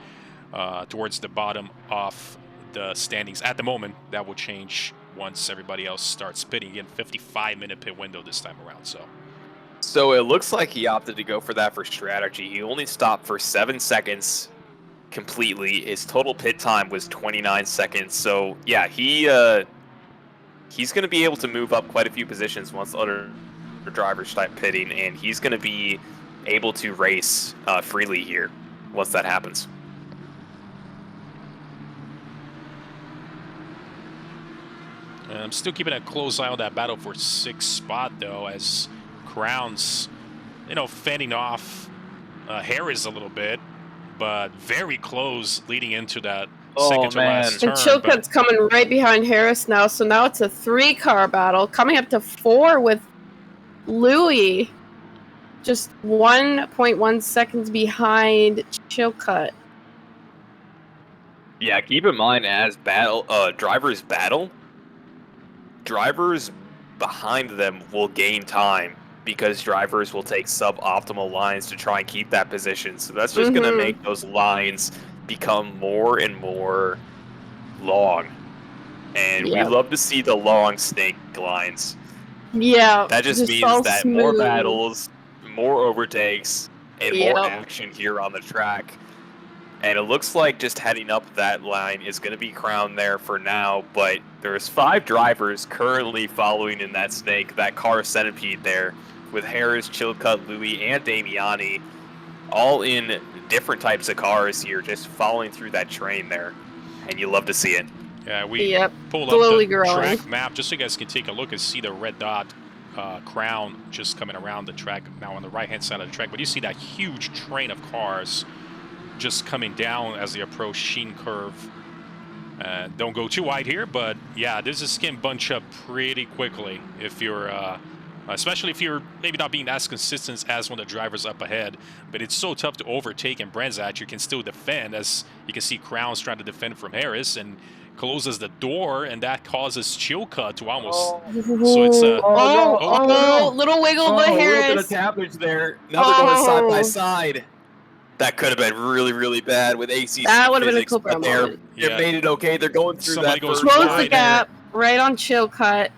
towards the bottom of the standings. At the moment, that will change once everybody else starts pitting. Again, 55-minute pit window this time around. So it looks like he opted to go for that for strategy. He only stopped for 7 seconds completely. His total pit time was 29 seconds. So yeah, he's going to be able to move up quite a few positions once other drivers start pitting, and he's going to be able to race freely here once that happens. I'm still keeping a close eye on that battle for 6th spot, though, as Crown's, fending off Harris a little bit, but very close leading into that second to last turn. And Chilcutt's coming right behind Harris now, so now it's a 3-car battle, coming up to 4 with Louis, just 1.1 seconds behind Chilcutt. Yeah, keep in mind as drivers battle, drivers behind them will gain time because drivers will take suboptimal lines to try and keep that position. So that's just going to make those lines become more and more long. And we love to see the long snake lines. Yeah. That just means that more battles, more overtakes, and more action here on the track. And it looks like just heading up that line is going to be Crown there for now, but there's 5 drivers currently following in that snake, that car centipede there, with Harris, Chilcutt, Louis, and Damiani, all in different types of cars here, just following through that train there. And you love to see it. Yeah, we pulled up the track map just so you guys can take a look and see the red dot Crown just coming around the track now on the right-hand side of the track. But you see that huge train of cars just coming down as they approach Sheen Curve. Don't go too wide here, but yeah, this can bunch up pretty quickly if you're, especially if you're maybe not being as consistent as one of the drivers up ahead. But it's so tough to overtake, and Brenzat, you can still defend, as you can see Crown's trying to defend from Harris and closes the door, and that causes Chilcutt to almost. So it's a little wiggle by Harris. A little bit of tappage there. Now they're going side by side. That could have been really, really bad with ACC. That would have been a cool moment. They made it okay. They're going through Somebody that. Goes close the gap right on Chilcutt.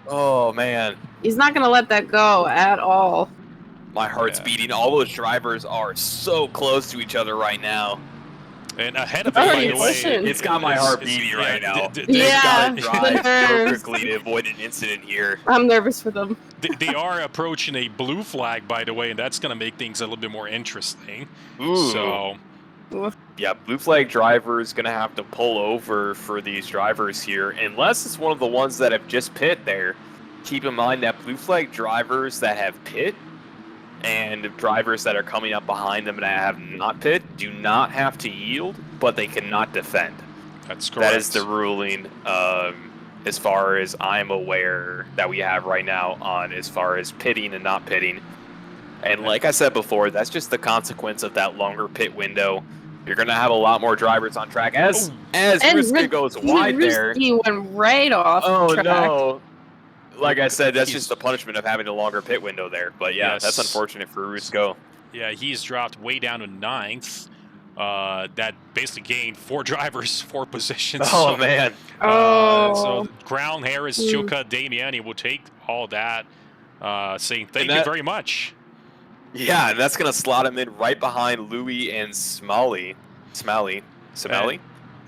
Oh man, he's not going to let that go at all. My heart's beating. All those drivers are so close to each other right now. And ahead of it, by the way, it's got my heart beating right now. They've got to drive perfectly to avoid an incident here. I'm nervous for them. They are approaching a blue flag, by the way, and that's going to make things a little bit more interesting. Ooh. So, Yeah, blue flag driver is going to have to pull over for these drivers here, unless it's one of the ones that have just pit there. Keep in mind that blue flag drivers that have pit and drivers that are coming up behind them that have not pit do not have to yield, but they cannot defend. That's correct. That is the ruling as far as I'm aware that we have right now on as far as pitting and not pitting. And like I said before, that's just the consequence of that longer pit window. You're going to have a lot more drivers on track as Risky goes wide there. He went right off track. No. Like I said, that's just the punishment of having a longer pit window there. But yeah, that's unfortunate for Rusco. Yeah, he's dropped way down to 9th. That basically gained 4 drivers, 4 positions. Oh, man. So Crown, Harris, Chuka, Damiani will take all that, saying thank you very much. Yeah, and that's going to slot him in right behind Louis and Smalley.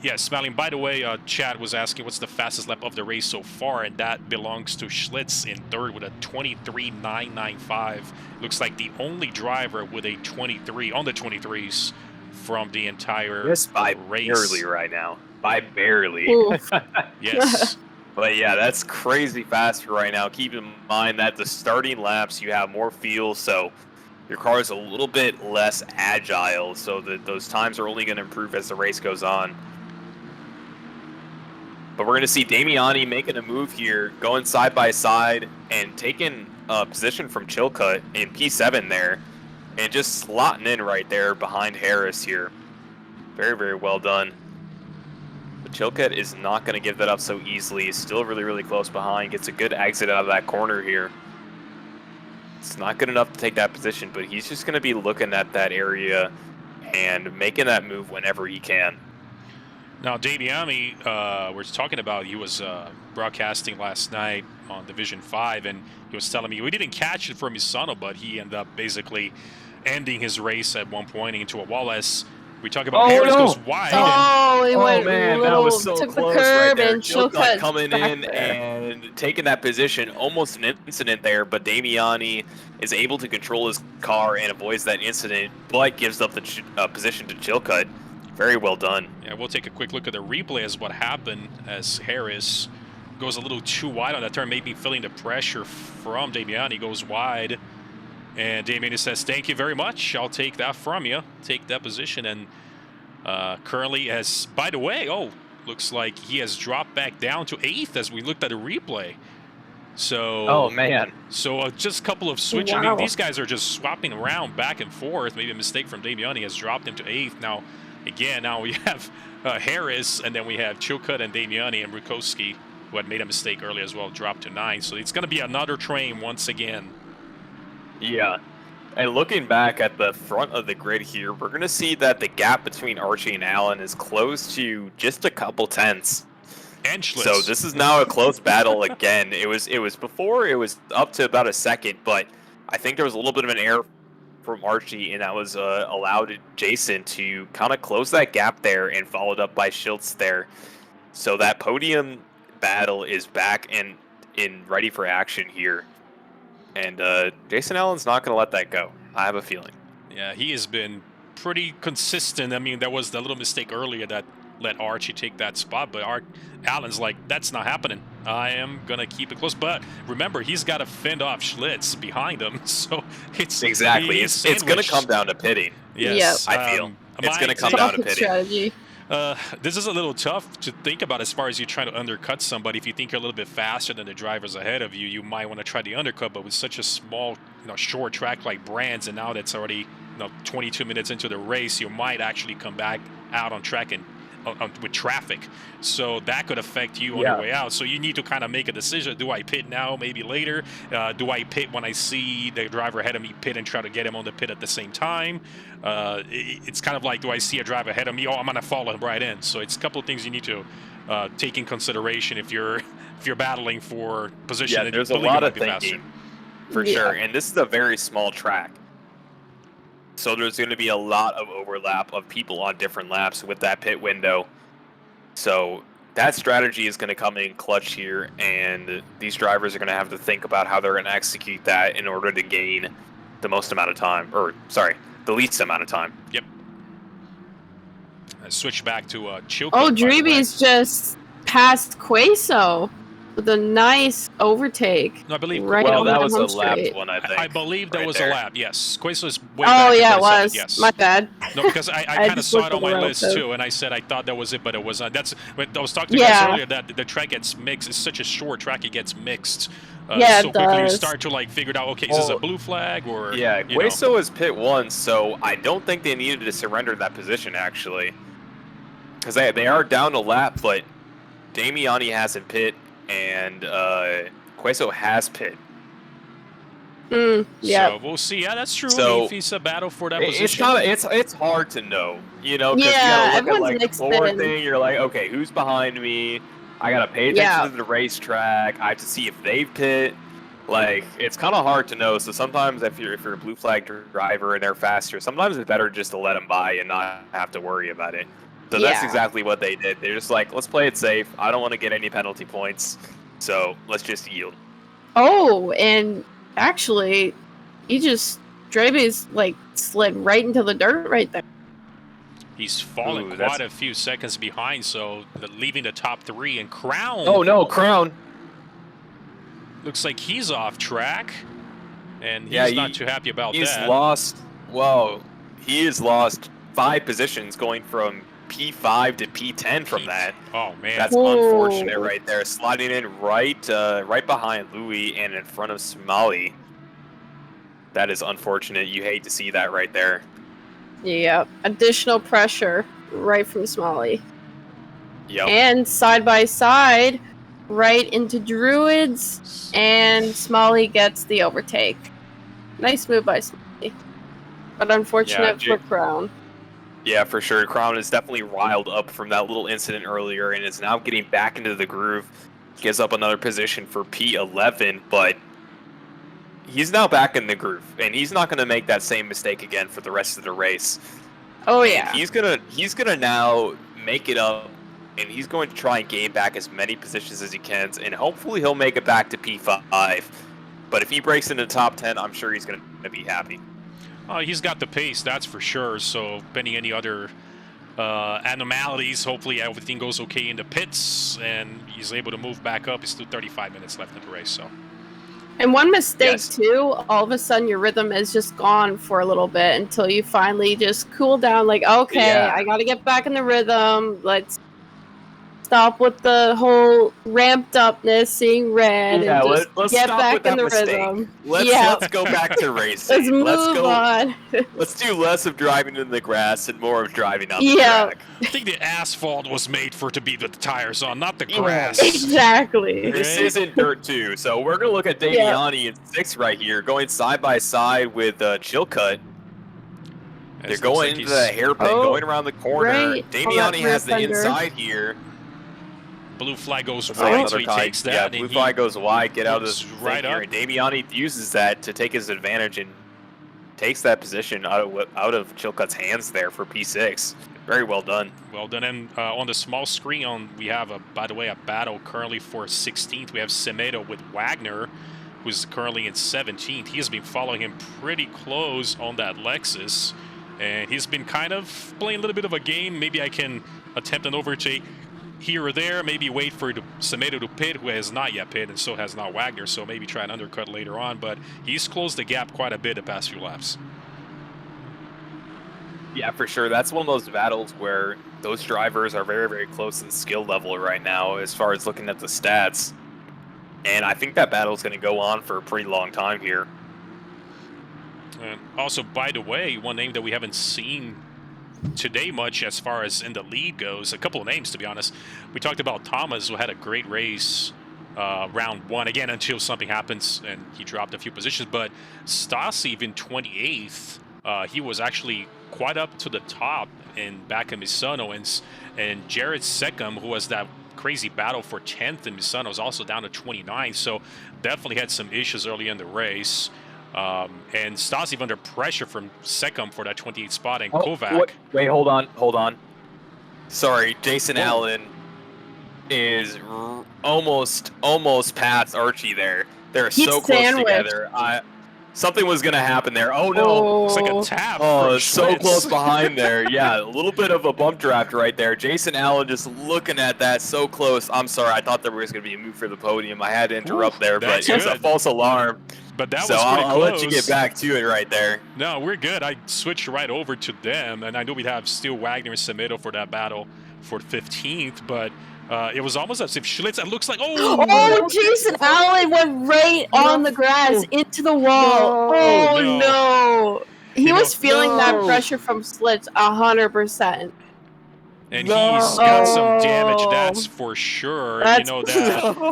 Yeah, Smiling. By the way, Chad was asking what's the fastest lap of the race so far, and that belongs to Schlitz in 3rd with a 23.995. Looks like the only driver with a 23 on the 23s from the entire race. By barely right now. By barely. Yes. But yeah, that's crazy fast right now. Keep in mind that the starting laps, you have more fuel, so your car is a little bit less agile, so that those times are only going to improve as the race goes on. But we're going to see Damiani making a move here, going side by side and taking a position from Chilcutt in P7 there, and just slotting in right there behind Harris here. Very, very well done. But Chilcutt is not going to give that up so easily. He's still really, really close behind. Gets a good exit out of that corner here. It's not good enough to take that position, but he's just going to be looking at that area and making that move whenever he can. Now, Damiani, we're talking about, he was broadcasting last night on Division 5, and he was telling me we didn't catch it from Misano, but he ended up basically ending his race at one point into a wall as we talk about Harris goes wide. He went that was so took close the curb right there. and Chilcutt coming in and taking that position, almost an incident there, but Damiani is able to control his car and avoids that incident, but gives up the position to Chilcutt. Very well done. Yeah, we'll take a quick look at the replay as what happened as Harris goes a little too wide on that turn, maybe feeling the pressure from Damiani, goes wide. And Damiani says, thank you very much. I'll take that from you. Take that position. And currently has, by the way, looks like he has dropped back down to 8th as we looked at the replay. So, oh, man. So just a couple of switches. Wow. I mean, these guys are just swapping around back and forth. Maybe a mistake from Damiani has dropped him to 8th. Now, again, now we have Harris, and then we have Chilcutt and Damiani and Rukowski, who had made a mistake earlier as well, dropped to 9th. So it's going to be another train once again. Yeah. And looking back at the front of the grid here, we're going to see that the gap between Archie and Allen is close to just a couple tenths. So this is now a close battle again. It was before, it was up to about a second, but I think there was a little bit of an error from Archie, and that was allowed Jason to kind of close that gap there and followed up by Schultz there. So that podium battle is back and in ready for action here. And Jason Allen's not going to let that go. I have a feeling. Yeah, he has been pretty consistent. I mean, there was the little mistake earlier that let Archie take that spot, but Allen's like, that's not happening. I am going to keep it close. But remember, he's got to fend off Schlitz behind him, so it's... Exactly. It's going to come down to pitting. Yes. Yep. I feel. It's going to come down to pitting. Strategy. This is a little tough to think about as far as you trying to undercut somebody. If you think you're a little bit faster than the drivers ahead of you, you might want to try the undercut, but with such a small, short track like Brands, and now that's already 22 minutes into the race, you might actually come back out on track and with traffic, so that could affect you on your way out. So you need to kind of make a decision. Do I pit now, maybe later? Do I pit when I see the driver ahead of me pit and try to get him on the pit at the same time? It's kind of like, do I see a driver ahead of me? I'm going to follow him right in. So it's a couple of things you need to take in consideration if you're battling for position. Yeah, there's a lot of thinking, for sure. And this is a very small track. So there's going to be a lot of overlap of people on different laps with that pit window. So that strategy is going to come in clutch here, and these drivers are going to have to think about how they're going to execute that in order to gain the most amount of time, the least amount of time. Yep. Switch back to Chilco. Oh, Dreeby's just passed Queso with a nice overtake. No, I believe. Right well, on that the was a home lapped straight. one, I think. I believe that right was there. a lap. Yes, Queso is way Oh back. yeah, at it 37, was. Yes. My bad. No, because I kind of just saw looked it on at the my list relative. too, and I said I thought that was it, but it wasn't. That's when I was talking to you guys earlier that the track gets mixed. It's such a short track; it gets mixed. Yeah, so it quickly you does. start to like figure out, okay, is this a blue flag or Yeah, you know. Queso is pit 1, so I don't think they needed to surrender that position actually, because they are down a lap, but Damiani hasn't pit and Queso has pit. Yeah. So we'll see. Yeah, that's true. So if it's a battle for that it's position. kind of it's hard to know, you know, because Yeah, you gotta look at everyone's like the mixed forward in. thing. You're like, okay, who's behind me? I gotta pay attention Yeah. to the racetrack. I have to see if they've pit. Like, it's kind of hard to know. So sometimes if you're a blue flag driver and they're faster, sometimes it's better just to let them by and not have to worry about it. So that's Yeah. exactly what they did. They're just like, let's play it safe. I don't want to get any penalty points, so let's just yield. Oh, and actually, Dreeby's like slid right into the dirt right there. He's fallen Ooh, quite a few seconds behind, so leaving the top 3 and Crown. Oh no, Crown. Looks like he's off track, and he's Yeah, not too happy about He's that. lost. Well, he has lost 5 positions, going from P5 to P10 from that. Oh man, That's unfortunate right there. Sliding in right behind Louis and in front of Smalley. That is unfortunate. You hate to see that right there. Yep. Additional pressure right from Smalley. Yep. And side by side, right into Druids, and Smalley gets the overtake. Nice move by Smalley. But unfortunate for Crown. Yeah, for sure. Crown is definitely riled up from that little incident earlier and is now getting back into the groove. Gives up another position for P11, but he's now back in the groove, and he's not going to make that same mistake again for the rest of the race. Oh yeah. And he's gonna now make it up, and he's going to try and gain back as many positions as he can, and hopefully he'll make it back to P5. But if he breaks into the top 10, I'm sure he's going to be happy. He's got the pace, that's for sure. So, pending any other anomalies, hopefully everything goes okay in the pits, and he's able to move back up. It's still 35 minutes left in the race, so. And one mistake too, all of a sudden your rhythm is just gone for a little bit until you finally just cool down. Like, okay, I got to get back in the rhythm. Let's stop with the whole ramped upness, seeing red, and just let's get stop back with that in the mistake. rhythm. Let's go back to racing. Let's move on. Let's do less of driving in the grass and more of driving on the Yeah. track. I think the asphalt was made for it to be with the tires on, not the grass. Exactly. This isn't dirt 2, so we're going to look at Damiani in 6 right here, going side by side with Chilcutt. They're going into the hairpin, going around the corner. right. Damiani has the Thunder. inside here. Blue flag goes Looks wide, like so he another takes that. Yeah, and blue he flag goes wide, get out of moves this right here. up. And Damiani uses that to take his advantage and takes that position out of Chilcutt's hands there for P6. Very well done. Well done. And on the small screen, we have, by the way, a battle currently for 16th. We have Semedo with Wagner, who's currently in 17th. He has been following him pretty close on that Lexus, and he's been kind of playing a little bit of a game. Maybe I can attempt an overtake here or there, maybe wait for Semedo to pit, who has not yet pit, and so has not Wagner, so maybe try an undercut later on, but he's closed the gap quite a bit the past few laps. Yeah, for sure. That's one of those battles where those drivers are very, very close to the skill level right now as far as looking at the stats. And I think that battle is going to go on for a pretty long time here. And also, by the way, one name that we haven't seen today much as far as in the lead goes, a couple of names to be honest. We talked about Thomas, who had a great race round 1, again until something happens and he dropped a few positions, but Stasi in 28th, he was actually quite up to the top in back in Misano, and Jared Seckham, who was that crazy battle for 10th in Misano, was also down to 29, so definitely had some issues early in the race. And Stasi under pressure from Seckham for that 28th spot, and Kovac. Wait, hold on. Sorry, Jason Allen is almost past Archie there. They're so close together. Something was going to happen there. Oh, no. Oh. It's like a tap. Oh, from it's so Schlitz. close behind there. Yeah, a little bit of a bump draft right there. Jason Allen just looking at that so close. I'm sorry, I thought there was going to be a move for the podium. I had to interrupt there, but that's it's a good. false alarm. But that So was pretty I'll close. let you get back to it right there. No, we're good. I switched right over to them, and I know we'd have still Wagner and Semedo for that battle for 15th, but it was almost as if Schlitz, it looks like, Oh, Jason Allen went right on the grass into the wall. No. He was feeling that pressure from Schlitz 100%. and he's got some damage, that's for sure. That's- you know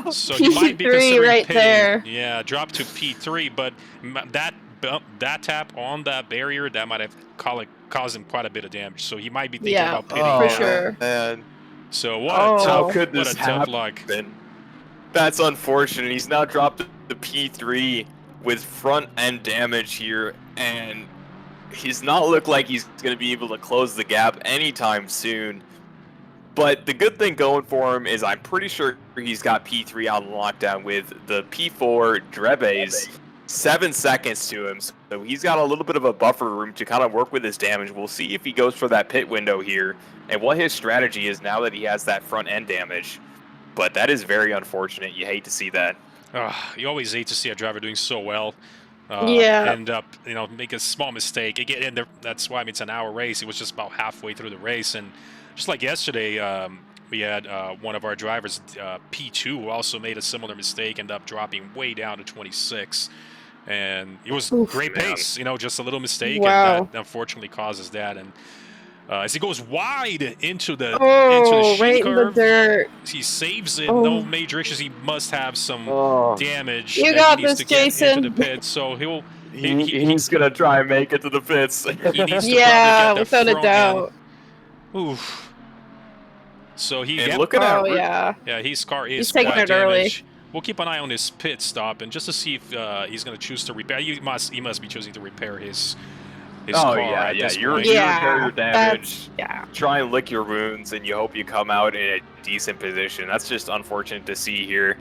that. So he might be P3 considering right pitting. there. Yeah, drop to P3, but that tap on that barrier, that might have caused him quite a bit of damage. So he might be thinking about pitting. for sure. Man. So what How could what this a tough luck. happen? That's unfortunate. He's now dropped the P3 with front end damage here, and he's not looked like he's going to be able to close the gap anytime soon. But the good thing going for him is I'm pretty sure he's got P3 on lockdown with the P4 Drebes 7 seconds to him. So he's got a little bit of a buffer room to kind of work with his damage. We'll see if he goes for that pit window here and what his strategy is now that he has that front end damage. But that is very unfortunate. You hate to see that. You always hate to see a driver doing so well. Yeah. End up, make a small mistake. Again, and that's why it's an hour race. It was just about halfway through the race, and just like yesterday, we had one of our drivers, P2, who also made a similar mistake, ended up dropping way down to 26. And it was great pace, just a little mistake, and that unfortunately causes that. And as he goes wide into the right in the dirt. he saves it. No major issues. He must have some damage. You that got he needs this, to get Jason. into the pit. So He's gonna try and make it to the pits. he needs to probably Yeah, get the without a front doubt. end. Oof. So he And look at that. yeah, his car is He's taking quite it early. damaged. We'll keep an eye on his pit stop and just to see if he's going to choose to repair. He must be choosing to repair his car at this point. You repair your damage. Yeah. Try and lick your wounds, and you hope you come out in a decent position. That's just unfortunate to see here.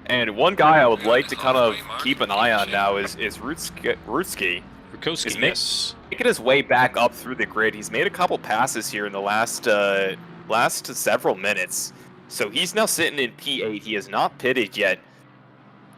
And one guy I would like to kind of keep an eye on now is Rutski. Rukowski, yes. Making his way back up through the grid. He's made a couple passes here in the last several minutes. So he's now sitting in P8. He has not pitted yet,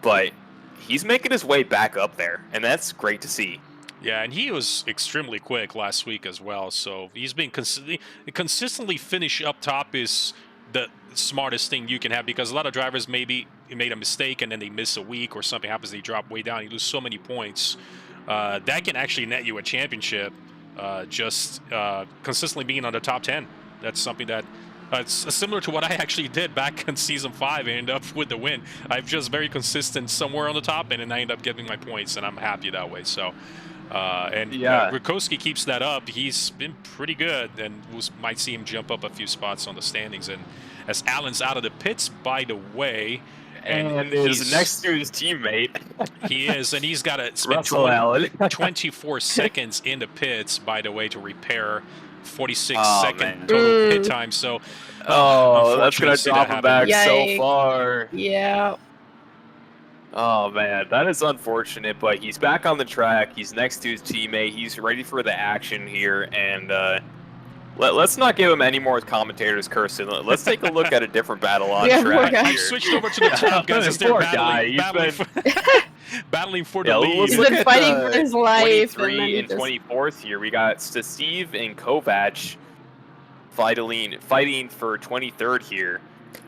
but he's making his way back up there, and that's great to see. Yeah, and he was extremely quick last week as well. So he's been consistently finish up top is the smartest thing you can have, because a lot of drivers maybe made a mistake and then they miss a week or something happens, they drop way down, you lose so many points. That can actually net you a championship, just consistently being on the top 10. That's something that it's similar to what I actually did back in Season 5 and ended up with the win. I'm just very consistent somewhere on the top end, and I end up getting my points, and I'm happy that way. So, Rukowski keeps that up. He's been pretty good, and we might see him jump up a few spots on the standings. And as Allen's out of the pits, by the way, and he's next to his teammate. He is, and he's got to spend 24 seconds in the pits, by the way, to repair 46-second total pit time. So, that's gonna drop him back so far. Yeah. Oh man, that is unfortunate. But he's back on the track. He's next to his teammate. He's ready for the action here, and let's not give him any more commentators cursing. Let's take a look at a different battle on track here. I've switched over to the top guys as they're battling for the lead. He's been fighting for his life. 23 and 24th here. We got Steve and Kovac fighting for 23rd here.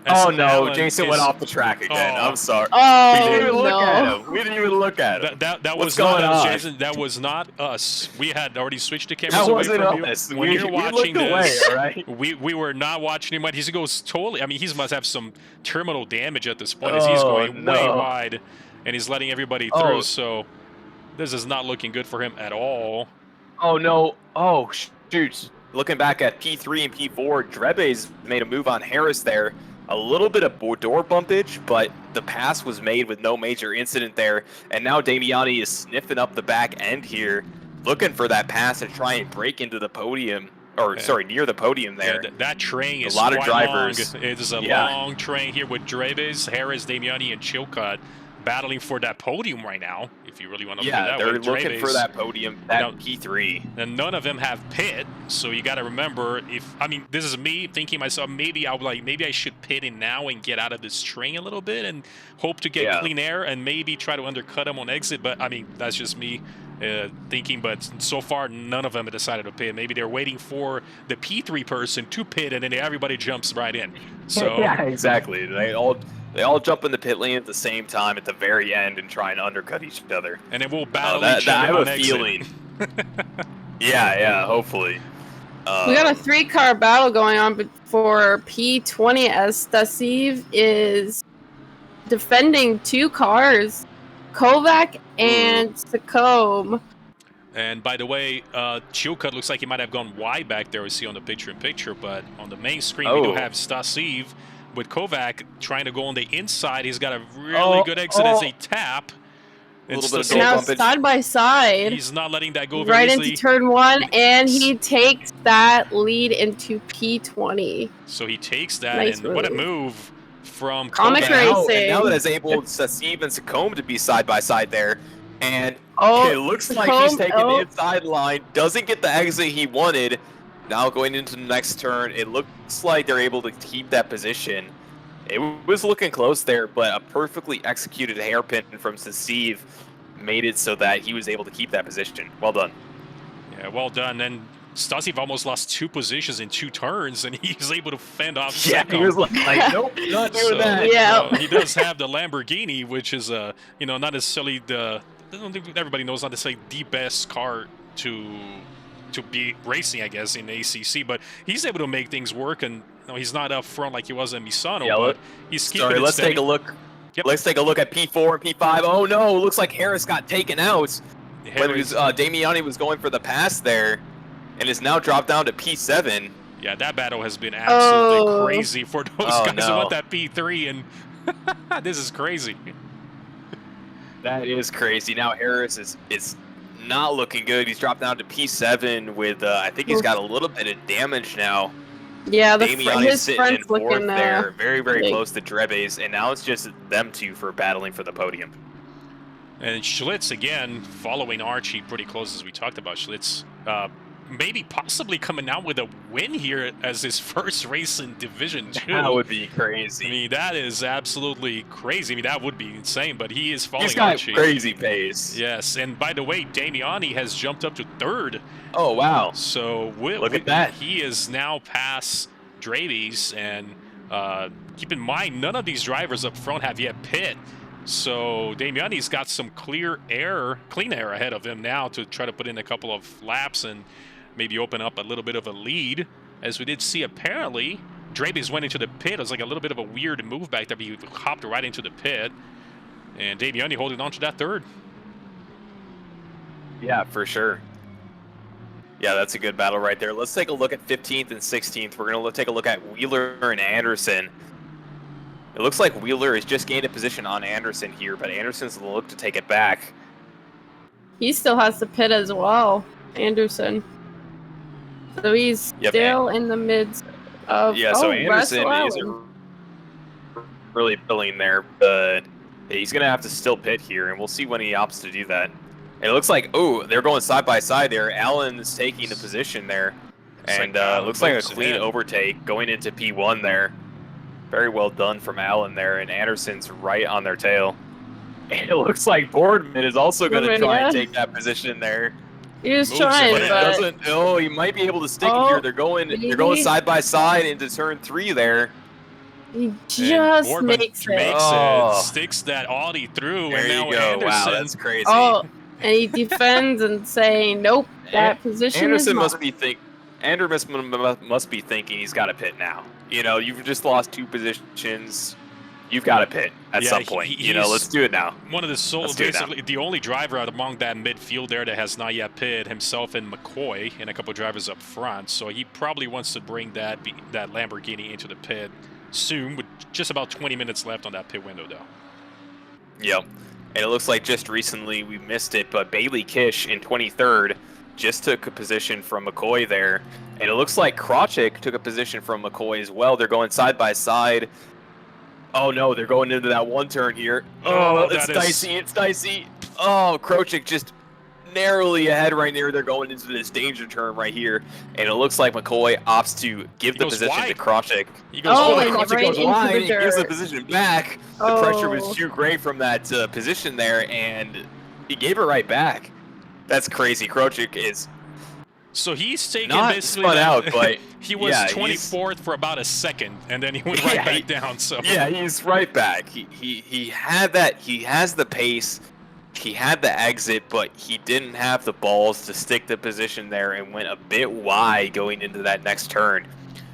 Oh no, Jason went off the track again. I'm sorry. Oh, we didn't even look at him. We didn't even look at him. That was not us, Jason. That was not us. We had already switched the cameras away from from you. Us. When you're watching this, away, right? we were not watching him. He goes totally. I mean, he must have some terminal damage at this point as he's going way wide, and he's letting everybody through. So this is not looking good for him at all. Oh no! Oh shoot! Looking back at P3 and P4, Drebes made a move on Harris there. A little bit of door bumpage, but the pass was made with no major incident there. And now Damiani is sniffing up the back end here, looking for that pass to try and break into the podium, or sorry, near the podium there. Yeah, that train is a lot of drivers. Long. It is a long train here with Drebes, Harris, Damiani, and Chilcott battling for that podium right now, if you really want to look Yeah, at that they're way. looking for that podium, that P3. And none of them have pit, so you got to remember, this is me thinking myself, maybe I should pit in now and get out of this train a little bit and hope to get clean air and maybe try to undercut them on exit, but that's just me thinking, but so far none of them have decided to pit. Maybe they're waiting for the P3 person to pit and then everybody jumps right in. So yeah, exactly. They all jump in the pit lane at the same time at the very end and try and undercut each other. And then we'll battle each other I have on a exit. feeling. yeah, hopefully. We got a 3-car battle going on for P20 as Stasiv is defending 2 cars, Kovac and Sakome. And by the way, Chilcutt looks like he might have gone wide back there, we see on the picture-in-picture, but on the main screen we do have Stasiv with Kovac trying to go on the inside. He's got a really good exit as a tap. Now side by side. He's not letting that go very right easily. into turn 1, and he takes that lead into P20. So he takes that, nice and move. what a move from Comic Kovac. Racing. And now that has enabled Stasiv and Sakome to be side by side there, and it looks like he's taking the inside line, doesn't get the exit he wanted. Now going into the next turn, it looks like they're able to keep that position. It was looking close there, but a perfectly executed hairpin from Stasiv made it so that he was able to keep that position. Well done. Yeah, well done. And Stasiv almost lost 2 positions in 2 turns, and he's able to fend off Sakome. He was like nope, not doing that. Yeah. He does have the Lamborghini, which is, not necessarily I don't think everybody knows not to say the best car to be racing, I guess, in ACC, but he's able to make things work, and he's not up front like he was in Misano, but he's keeping it let's steady. take a look. Yep. Let's take a look at P4 and P5. Oh no, looks like Harris got taken out when Damiani was going for the pass there, and is now dropped down to P7. Yeah, that battle has been absolutely crazy for those guys who want that P3, and this is crazy. That is crazy. Now Harris is not looking good. He's dropped down to P7 with, I think he's got a little bit of damage now. Yeah, Damiani's his front's looking there, very, very close to Drebes, and now it's just them 2 for battling for the podium. And Schlitz, again, following Archie pretty close, as we talked about. Schlitz maybe possibly coming out with a win here as his first race in Division 2. That would be crazy. That is absolutely crazy. That would be insane, but he is following He's got Archie. Crazy pace. Yes, and by the way, Damiani has jumped up to 3rd. Oh, wow. So look at that. He is now past Drebes, and keep in mind, none of these drivers up front have yet pit. So Damiani's got some clean air ahead of him now to try to put in a couple of laps and maybe open up a little bit of a lead. As we did see, apparently, Drebes went into the pit. It was like a little bit of a weird move back there, but he hopped right into the pit. And Damiani holding on to that 3rd. Yeah, for sure. Yeah, that's a good battle right there. Let's take a look at 15th and 16th. We're going to take a look at Wheeler and Anderson. It looks like Wheeler has just gained a position on Anderson here, but Anderson's look to take it back. He still has the pit as well, Anderson. So he's still in the midst of... Yeah, so Anderson is really billing there, but he's going to have to still pit here, and we'll see when he opts to do that. It looks like, they're going side by side there. Allen's taking the position there, and looks like a clean overtake going into P1 there. Very well done from Allen there, and Anderson's right on their tail. And it looks like Boardman is also going to try and take that position there. He was trying, but it doesn't. Oh, he might be able to stick it here. They're going side by side into turn 3 there. He just makes it. Sticks that Audi through, there and now you go. Anderson. Wow, that's crazy. Oh, and he defends and saying, "Nope, that position Anderson is must be must be thinking he's got to pit now. You've just lost 2 positions. You've got to pit at some point. Let's do it now. One of the basically the only driver out among that midfield there that has not yet pitted, himself and McCoy, and a couple of drivers up front. So he probably wants to bring that Lamborghini into the pit soon, with just about 20 minutes left on that pit window, though. Yep. And it looks like just recently we missed it, but Bailey Kish in 23rd just took a position from McCoy there. And it looks like Krawczyk took a position from McCoy as well. They're going side by side. Oh no, they're going into that one turn here. Oh, Oh, it's that is- dicey, it's dicey. Oh, Krochik just narrowly ahead right near. They're going into this danger turn right here. And it looks like McCoy opts to give He the goes position wide. to Krochik. He goes Oh, wide. and Krochik right goes into wide, the he gives the dirt. position back. The pressure was Oh. too great from that position there, and he gave it right back. That's crazy. Krochik is So he's taking not basically spun that- out, but he was yeah, 24th for about a second, and then he went right Yeah, back down. So yeah, he's right back. He had that. He has the pace. He had the exit, but he didn't have the balls to stick the position there and went a bit wide going into that next turn.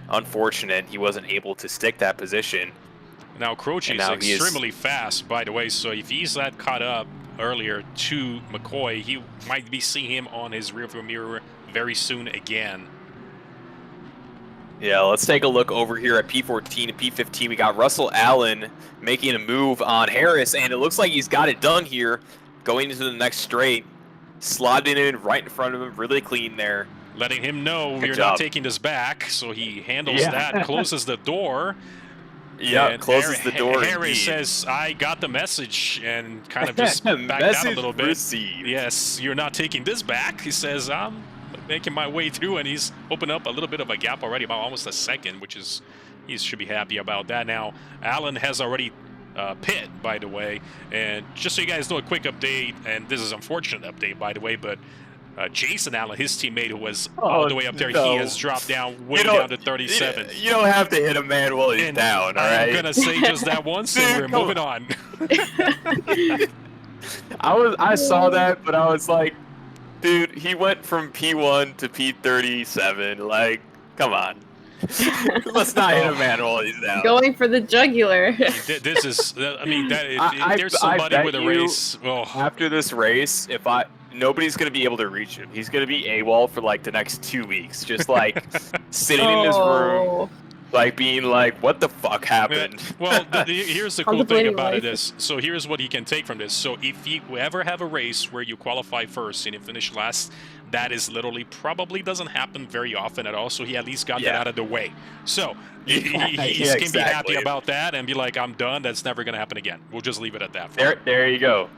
Unfortunate, he wasn't able to stick that position. now Croce is now he is- extremely fast, by the way. So if he's that caught up earlier to McCoy, he might be seeing him on his rearview mirror very soon again. Yeah, let's take a look over here at P14 and P15. We got Russell Allen making a move on Harris, and it looks like he's got it done here. Going into the next straight, slotting in right in front of him, really clean there. Letting him know Good we're job. not taking this back, so he handles Yeah. that, closes the door. Yeah, and closes the door. Harris indeed. says, I got the message, and kind of just backed out a Message little bit. received. Yes, you're not taking this back. He says, I'm making my way through, and he's opened up a little bit of a gap already, about almost a second, which is, he should be happy about that. Now, Allen has already pit, by the way, and just so you guys know, a quick update, and this is an unfortunate update, by the way, but Jason Allen, his teammate who was all the way up there, no. he has dropped down way You don't- down to 37. You don't have to hit a man while he's And down, all I'm right? gonna say just that once, and we're Dude, come moving on. I saw that, but I was like, dude, he went from P1 to P37. Like, come on. Let's not hit a man while he's down. Going for the jugular. This is, I mean, that if I there's somebody bet with a you race. Oh, After this race, nobody's gonna be able to reach him. He's gonna be AWOL for like the next 2 weeks, just like sitting in his room, like being like, "What the fuck happened?" well, here's the cool thing Contemplating about life. it is, so here's what he can take from this. So if you ever have a race where you qualify first and you finish last, that is literally probably doesn't happen very often at all. So he at least got that Yeah. out of the way. So Yeah, he yeah, can be happy exactly. about that and be like, I'm done. That's never going to happen again. We'll just leave it at that. There you go.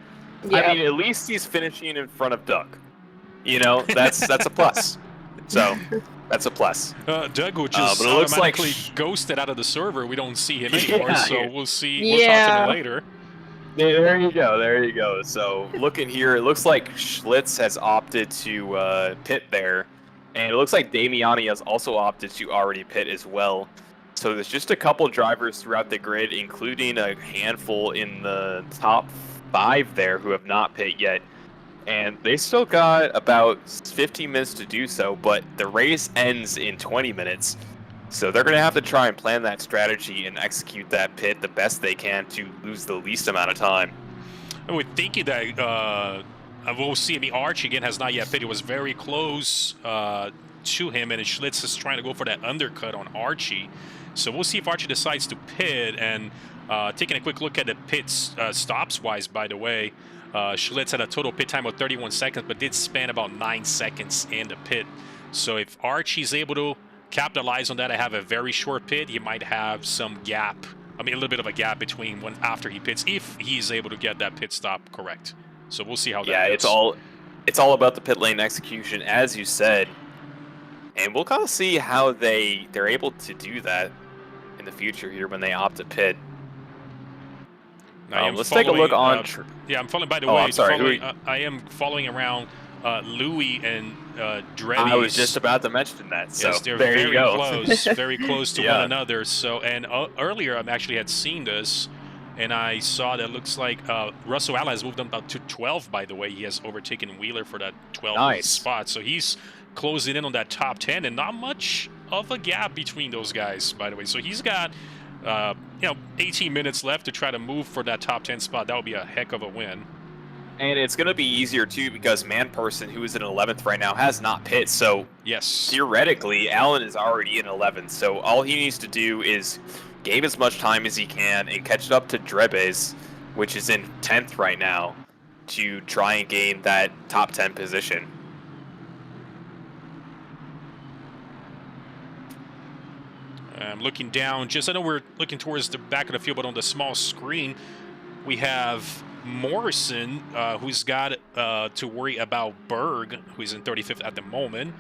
Yeah. I mean, at least he's finishing in front of Doug. You know, that's a plus. So that's a plus. Doug, which is but it looks like automatically ghosted out of the server. We don't see him anymore, Yeah. so we'll see. We'll Yeah. talk to him later. There you go. There you go. So looking here, it looks like Schlitz has opted to pit there, and it looks like Damiani has also opted to already pit as well. So there's just a couple drivers throughout the grid, including a handful in the top 5 there who have not pit yet. And they still got about 15 minutes to do so, but the race ends in 20 minutes. So they're going to have to try and plan that strategy and execute that pit the best they can to lose the least amount of time. I would think that we'll see. I mean, Arch again has not yet pit. It was very close to him, and Schlitz is trying to go for that undercut on Archie. So we'll see if Archie decides to pit. And taking a quick look at the pits stops-wise, by the way, Schlitz had a total pit time of 31 seconds, but did span about 9 seconds in the pit. So if Archie's able to capitalize on that and have a very short pit, he might have some gap. I mean, a little bit of a gap between when after he pits, if he's able to get that pit stop correct. So we'll see how that goes. it's all about the pit lane execution, as you said, and we'll kind of see how they're able to do that in the future here when they opt to pit. I am let's take a look on. yeah, I'm following. By the Oh, way, I'm sorry, following, I am following around Louis and Drevi's. I was just about to mention that. So yes, they're there very you go. close, very close to Yeah. one another. So, and earlier I actually had seen this, and I saw that it looks like Russell Allen has moved on about to 12. By the way, he has overtaken Wheeler for that 12th spot. So he's closing in on that top 10, and not much of a gap between those guys. By the way, so he's got 18 minutes left to try to move for that top 10 spot. That would be a heck of a win. And it's going to be easier, too, because Manperson, who is in 11th right now, has not pit. So yes, theoretically, Allen is already in 11th. So all he needs to do is gain as much time as he can and catch up to Drebes, which is in 10th right now, to try and gain that top 10 position. I'm looking down. I know we're looking towards the back of the field, but on the small screen, we have Morrison, who's got to worry about Berg, who's in 35th at the moment.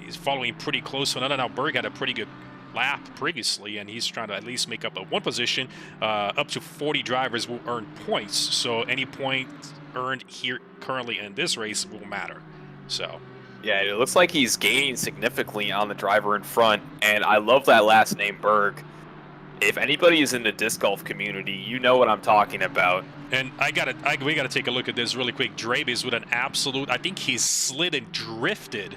He's following pretty close. So now Berg had a pretty good lap previously, and he's trying to at least make up a one position. Up to 40 drivers will earn points, so any point earned here currently in this race will matter. So yeah, it looks like he's gaining significantly on the driver in front, and I love that last name, Berg. If anybody is in the disc golf community, you know what I'm talking about. And we gotta take a look at this really quick. Drabies with an absolute, I think he slid and drifted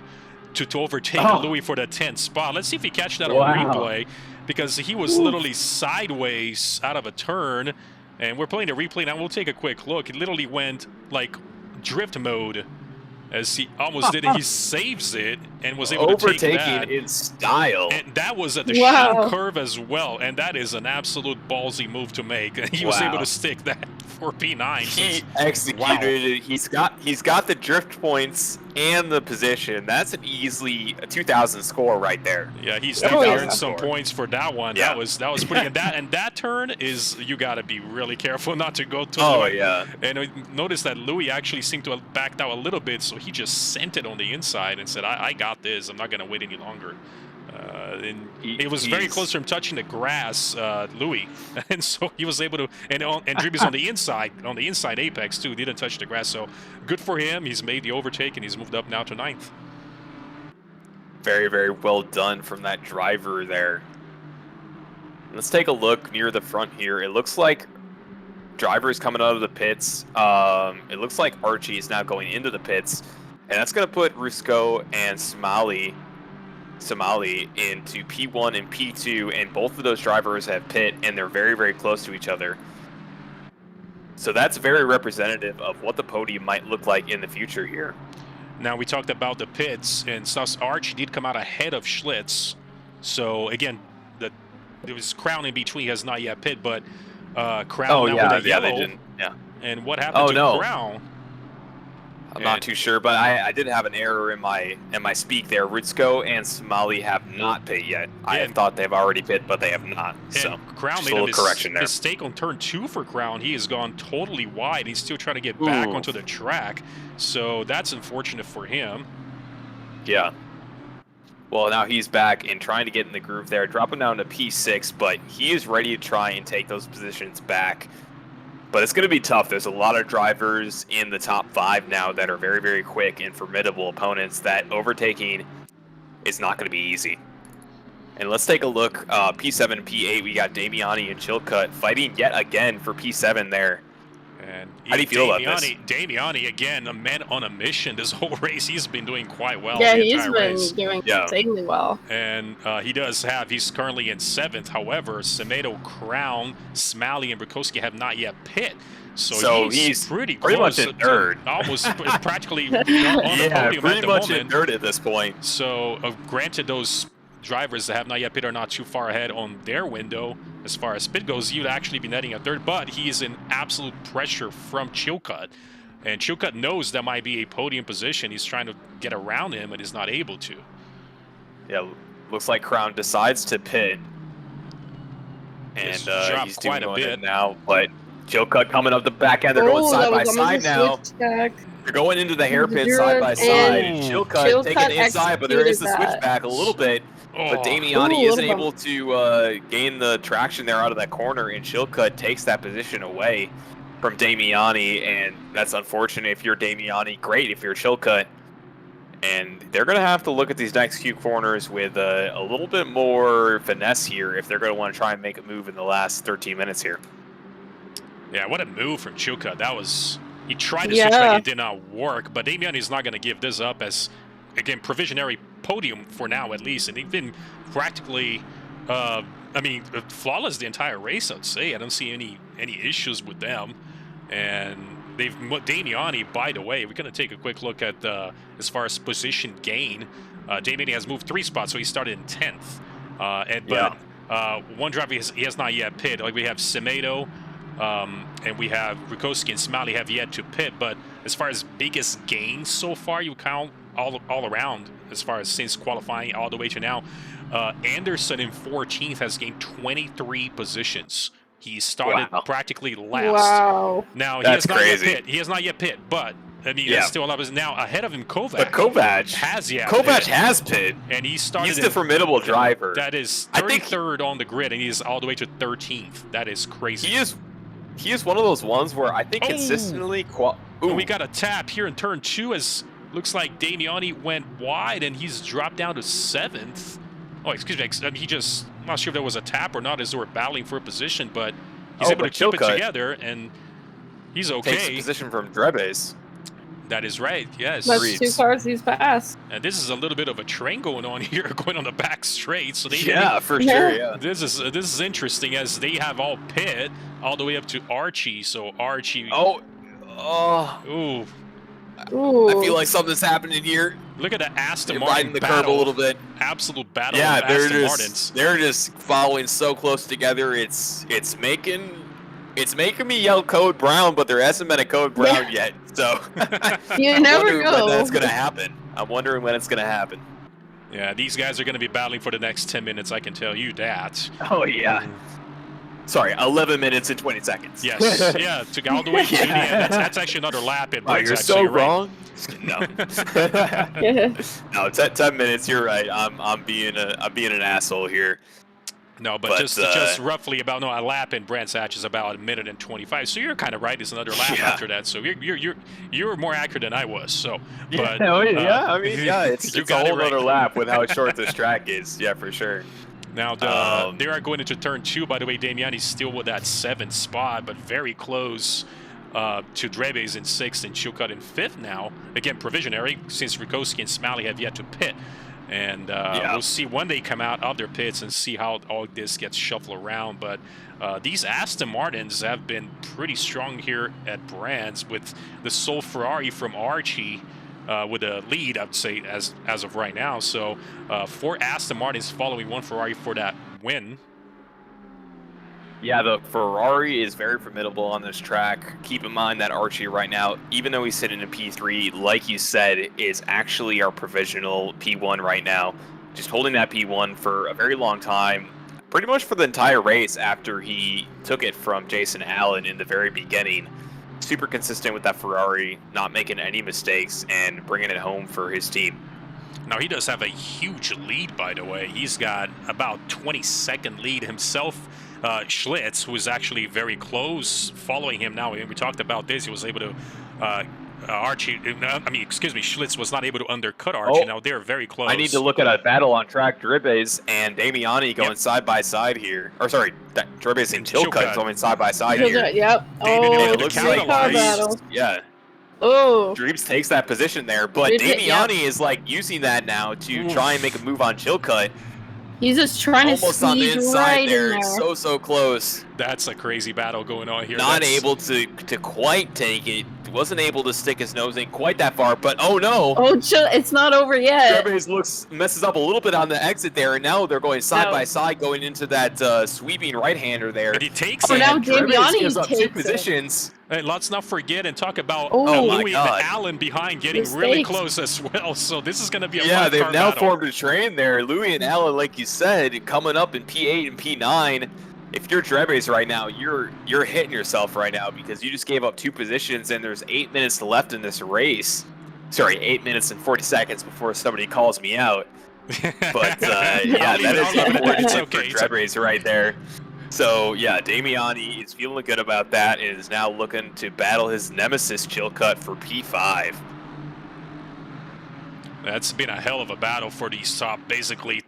to overtake Louis for the 10th spot. Let's see if we catch that on replay, because he was literally sideways out of a turn, and we're playing the replay now. We'll take a quick look. It literally went like drift mode as he almost did it. He saves it and was able to take that in style. And that was at the sharp curve as well, and that is an absolute ballsy move to make. He was able to stick that for P9. He executed it. He's got the drift points and the position. That's an easily a 2,000 score right there. Yeah, he's earned some points for that one. Yeah. That was pretty. And that turn is, you got to be really careful not to go to. And notice that Louis actually seemed to have backed out a little bit, so he just sent it on the inside and said, "I got this. I'm not going to wait any longer." And it was very close to him touching the grass, Louis, and so he was able to. And Dribby's on the inside apex too. Didn't touch the grass, so good for him. He's made the overtake and he's moved up now to 9th. Very, very well done from that driver there. Let's take a look near the front here. It looks like drivers coming out of the pits. It looks like Archie is now going into the pits, and that's going to put Rusko and Somali into P1 and P2, and both of those drivers have pit, and they're very, very close to each other. So that's very representative of what the podium might look like in the future here. Now, we talked about the pits, and Sus Arch did come out ahead of Schlitz. So, again, there was Crown in between. He has not yet pit, but Crown now with a yellow. They didn't. Yeah. And what happened to Crown? I'm not too sure, but I did have an error in my speak there. Rutsko and Somali have not pit yet. I thought they've already pit, but they have not. So Crown made a mistake on turn 2 for Crown. He has gone totally wide. He's still trying to get back onto the track. So that's unfortunate for him. Yeah. Well, now he's back and trying to get in the groove there, dropping down to P6, but he is ready to try and take those positions back. But it's going to be tough. There's a lot of drivers in the top 5 now that are very, very quick and formidable opponents that overtaking is not going to be easy. And let's take a look. P7 and P8, we got Damiani and Chilcutt fighting yet again for P7 there. And how do you feel about this? Damiani, again, a man on a mission this whole race. He's been doing quite well. Yeah, he's been doing insanely well. And he's currently in 7th. However, Semedo, Crown, Smalley, and Bukowski have not yet pit. So he's pretty much in third. Almost practically on the podium at the pretty much moment. in third at this point. So granted, those drivers that have not yet pit are not too far ahead on their window as far as pit goes. You'd actually be netting a third, but he is in absolute pressure from Chilcutt, and Chilcutt knows that might be a podium position. He's trying to get around him and is not able to. Yeah, looks like Crown decides to pit, and he's doing it now, but Chilcutt coming up the back end. They're going side by side now. They're going into the hairpin side by side. Chilcutt taking it inside, but there is the switchback a little bit. But Damiani isn't able to gain the traction there out of that corner, and Chilcutt takes that position away from Damiani, and that's unfortunate if you're Damiani. Great if you're Chilcutt. And they're going to have to look at these next few corners with a little bit more finesse here if they're going to want to try and make a move in the last 13 minutes here. Yeah, what a move from Chilcutt. That was... He tried to switch back, it did not work, but Damiani's not going to give this up as, again, provisionary podium for now at least, and they've been practically, flawless the entire race, I'd say. I don't see any issues with them, and Damiani, by the way, we're going to take a quick look at as far as position gain. Damiani has moved 3 spots, so he started in 10th, one driver he has not yet pit. Like we have Semedo, and we have Rukoski and Smalley have yet to pit, but as far as biggest gains so far, you count all around, as far as since qualifying all the way to now. Anderson in 14th has gained 23 positions. He started practically last. Wow. Now he That's has not crazy. yet pit. He has not yet pit, but I mean, that's still a lot of now ahead of him. Kovac. But Kovac has Kovac has pit, and he started. He's the formidable driver. That is 33rd on the grid, and he's all the way to 13th. That is crazy. He is one of those ones where I think consistently. We got a tap here in turn 2 as looks like Damiani went wide, and he's dropped down to 7th. Oh, excuse me. I mean, I'm not sure if there was a tap or not as they were battling for a position, but he's able to keep it together, and he's okay. Takes a position from Drebes. That is right, yes. That's 2 cars he's passed. And this is a little bit of a train going on here, going on the back straight. So Sure, yeah. This is interesting as they have all pit all the way up to Archie. So Archie. Ooh. I feel like something's happening here. Look at the Aston They're Martin riding the battle. curve a little bit. Absolute battle. Yeah, of Aston Martins. they're just following so close together. It's making me yell code brown, but there hasn't been a code brown yet. So you never know when that's gonna happen. I'm wondering when it's gonna happen. Yeah, these guys are gonna be battling for the next 10 minutes. I can tell you that. Oh yeah. Sorry, 11 minutes and 20 seconds. Yes, yeah, to go all the way to the end. That's actually another lap in you're so wrong. No. No, 10 minutes. You're right. I'm being an asshole here. No, but just roughly about a lap in Brands Hatch is about 1 minute and 25. So you're kind of right. It's another lap after that. So you're more accurate than I was. So, but I mean, it's you a got whole it right. other lap with how short this track is. Yeah, for sure. Now they are going into turn 2. By the way, Damiani's still with that 7th spot, but very close to Drebes in 6th and Chilcutt in 5th now. Again, provisionary since Rikoski and Smalley have yet to pit. And we'll see when they come out of their pits and see how all this gets shuffled around. But these Aston Martins have been pretty strong here at Brands, with the sole Ferrari from Archie with a lead, I would say, as of right now. So 4 Aston Martins following 1 Ferrari for that win. Yeah, the Ferrari is very formidable on this track. Keep in mind that Archie right now, even though he's sitting in P3, like you said, is actually our provisional P1 right now. Just holding that P1 for a very long time, pretty much for the entire race after he took it from Jason Allen in the very beginning. Super consistent with that Ferrari, not making any mistakes and bringing it home for his team. Now, he does have a huge lead, by the way. He's got about 20-second lead himself. Schlitz, who is actually very close, following him now. We talked about this. He was able to, Schlitz was not able to undercut Archie. Now they're very close. I need to look at a battle on track. Drebes and Damiani going side by side here. Or sorry, Drebes and Chilcutt going side by side here. Yep. It looks like battle. Yeah. Oh. Drebes takes that position there, but Damiani is like using that now to try and make a move on Chilcutt. He's just trying to almost on the squeeze inside right there. in there. So close. That's a crazy battle going on here. Not able to quite take it. Wasn't able to stick his nose in quite that far, but oh no. Oh, it's not over yet. Drebes messes up a little bit on the exit there, and now they're going side by side, going into that sweeping right-hander there. And he takes it. Now Damiani gives up 2 takes positions. And let's not forget and talk about Louis and Allen behind getting really close as well. So this is going to be a they've now battle. formed a train there. Louis and Allen, like you said, coming up in P8 and P9. If you're Drebes right now, you're hitting yourself right now because you just gave up 2 positions and there's 8 minutes left in this race. Sorry, 8 minutes and 40 seconds before somebody calls me out. But that is important for Drebes right there. So yeah, Damiani is feeling good about that and is now looking to battle his nemesis Chilcutt for P5. That's been a hell of a battle for these top, basically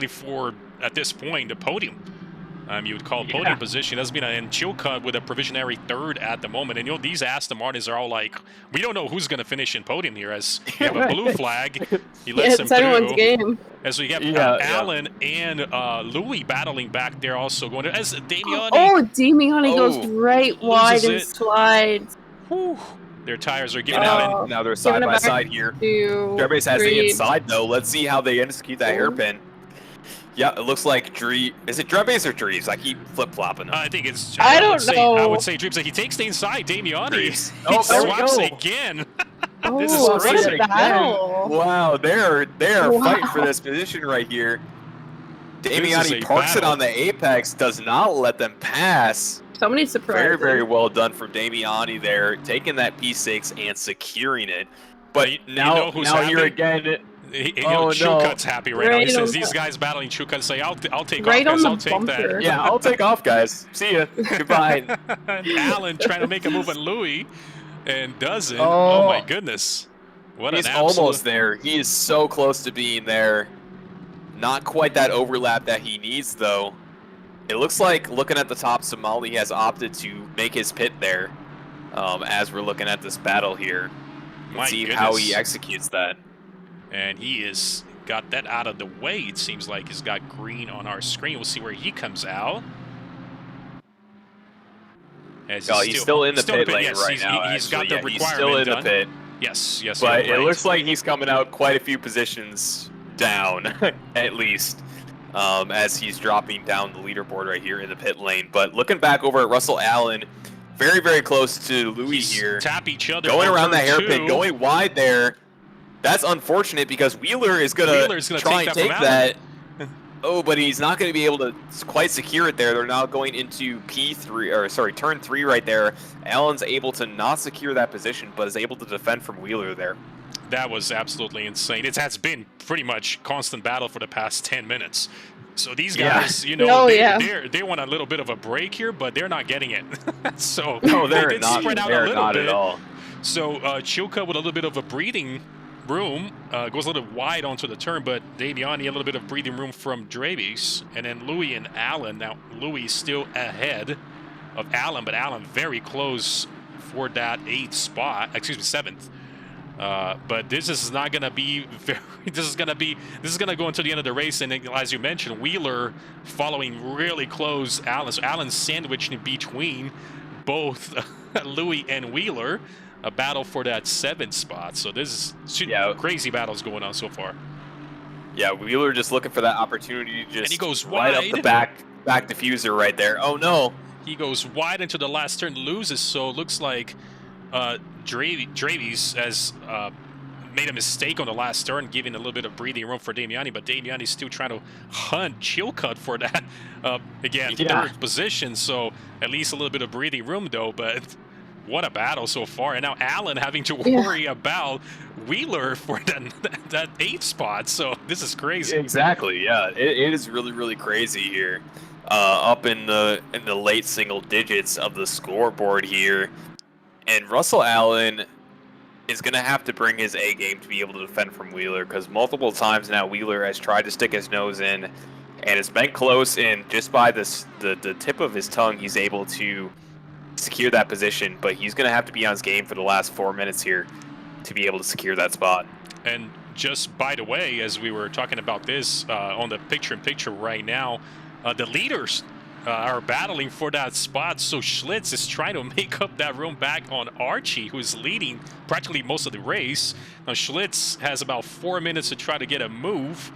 for, at this point, the podium. You would call podium position. That's been in Chilcutt with a provisionary 3rd at the moment. And these Aston Martins are all like, we don't know who's going to finish in podium here. As you have a blue flag, he lets him anyone's through. Game. As we get Allen and Louis battling back there, also going to, as Damiani. Damiani goes right wide and slides. Whew. Their tires are giving out. Now they're side by side here. Drebes has the inside though. Let's see how they execute that hairpin. Yeah, it looks like Dree. Is it Drebbase or Drees? I keep flip-flopping them. I think it's. I don't I know. would say Dreams. He takes the inside. Damiani. Drees. He Oh, there we swaps go. again. Oh, This is what crazy. a battle. Wow, they're Wow. fighting for this position right here. This is Damiani a parks it battle. on the apex, does not let them pass. So many surprises. Very, very well done from Damiani there, taking that P6 and securing it. But You now, know who's now here happy? again. Oh, no. Chukut's happy right now. He Right says on these the- guys battling Chukut say, I'll take Right off, on guys. the I'll take that. bumper. Yeah, I'll take off, guys. See ya. Goodbye. Alan trying to make a move on Louis and doesn't. Oh. Oh my goodness. What He's an absolute... almost there. He is so close to being there. Not quite that overlap that he needs, though. It looks like, looking at the top, Somali has opted to make his pit there as we're looking at this battle here. My Let's see goodness. how he executes that. And he is got that out of the way. It seems like he's got green on our screen. We'll see where he comes out. As He's still in the pit lane yes, right now. He's got the actually. requirement He's still in done. the pit. Yes, yes. But you're it right. looks like he's coming out quite a few positions down, at least, as he's dropping down the leaderboard right here in the pit lane. But looking back over at Russell Allen, very, very close to Louis He's here. tap each other. Going on around that turn hairpin, two. going wide there. That's unfortunate because Wheeler is going to try and take that. Oh, but he's not going to be able to quite secure it there. They're now going into turn 3 right there. Allen's able to not secure that position, but is able to defend from Wheeler there. That was absolutely insane. It has been pretty much constant battle for the past 10 minutes. So these guys, you know, they want a little bit of a break here, but they're not getting it. So no, they they're did not. spread out They're a little not bit. at all. So Chilka with a little bit of a breathing room goes a little wide onto the turn, but Damiani a little bit of breathing room from Dravies, and then Louis and Allen. Now Louis still ahead of Allen, but Allen very close for that 8th spot. Excuse me, 7th. But this is not going to be very. This is going to go until the end of the race, and as you mentioned, Wheeler following really close. Allen, so Allen's sandwiched in between both Louis and Wheeler. A battle for that 7th spot. So this is crazy battles going on so far. Yeah, Wheeler just looking for that opportunity to just and he goes right wide. up the back diffuser right there. Oh no. He goes wide into the last turn, loses. So it looks like Dravies has made a mistake on the last turn, giving a little bit of breathing room for Damiani, but Damiani's still trying to hunt Chilcut for that, again, 3rd position. So at least a little bit of breathing room though, but what a battle so far. And now Allen having to worry about Wheeler for that 8th spot. So this is crazy. Exactly, yeah. It is really, really crazy here. Up in the late single digits of the scoreboard here. And Russell Allen is going to have to bring his A game to be able to defend from Wheeler, because multiple times now Wheeler has tried to stick his nose in, and it's been close, and just by the tip of his tongue, he's able to secure that position, but he's going to have to be on his game for the last 4 minutes here to be able to secure that spot. And just by the way, as we were talking about this on the picture-in-picture right now, the leaders are battling for that spot, so Schlitz is trying to make up that room back on Archie, who's leading practically most of the race. Now Schlitz has about 4 minutes to try to get a move,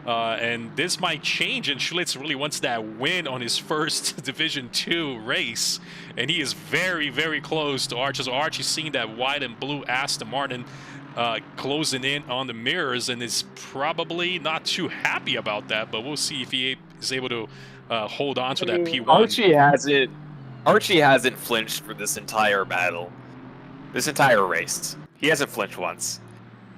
and this might change, and Schlitz really wants that win on his first Division 2 race, and he is very, very close to Archie. So Archie's seeing that white and blue Aston Martin closing in on the mirrors, and is probably not too happy about that, but we'll see if he is able to hold on to that P1. Archie hasn't flinched for this entire battle, this entire race. He hasn't flinched once.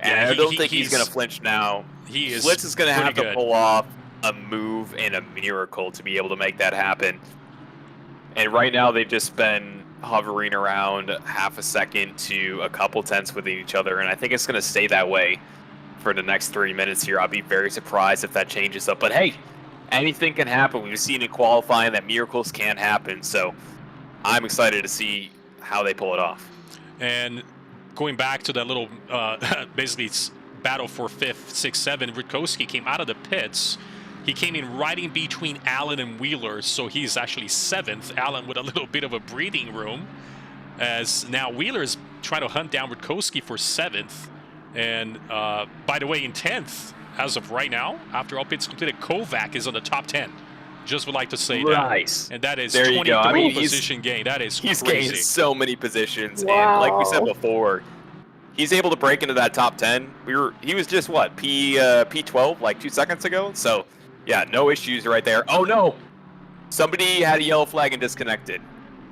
And I don't think he's going to flinch now. Schlitz is going to have to pull off a move and a miracle to be able to make that happen. And right now they've just been hovering around half a second to a couple tenths with each other, and I think it's going to stay that way for the next 3 minutes here. I'll be very surprised if that changes up. But hey, anything can happen. We've seen in qualifying that miracles can happen, so I'm excited to see how they pull it off. And going back to that little, basically it's battle for 5th, 6th, 7th, Rutkowski came out of the pits. He came in right in between Allen and Wheeler, so he's actually 7th. Allen with a little bit of a breathing room, as now Wheeler is trying to hunt down Rutkowski for 7th. And by the way, in 10th, as of right now, after all pits completed, Kovac is on the top 10. Just would like to say Nice. that. And that is There you 23 go. I mean, position gain. That is He's crazy. gained so many positions, and Wow. like we said before, he's able to break into that top 10. He was just what P12 like 2 seconds ago. So yeah, no issues right there. Oh no, somebody had a yellow flag and disconnected.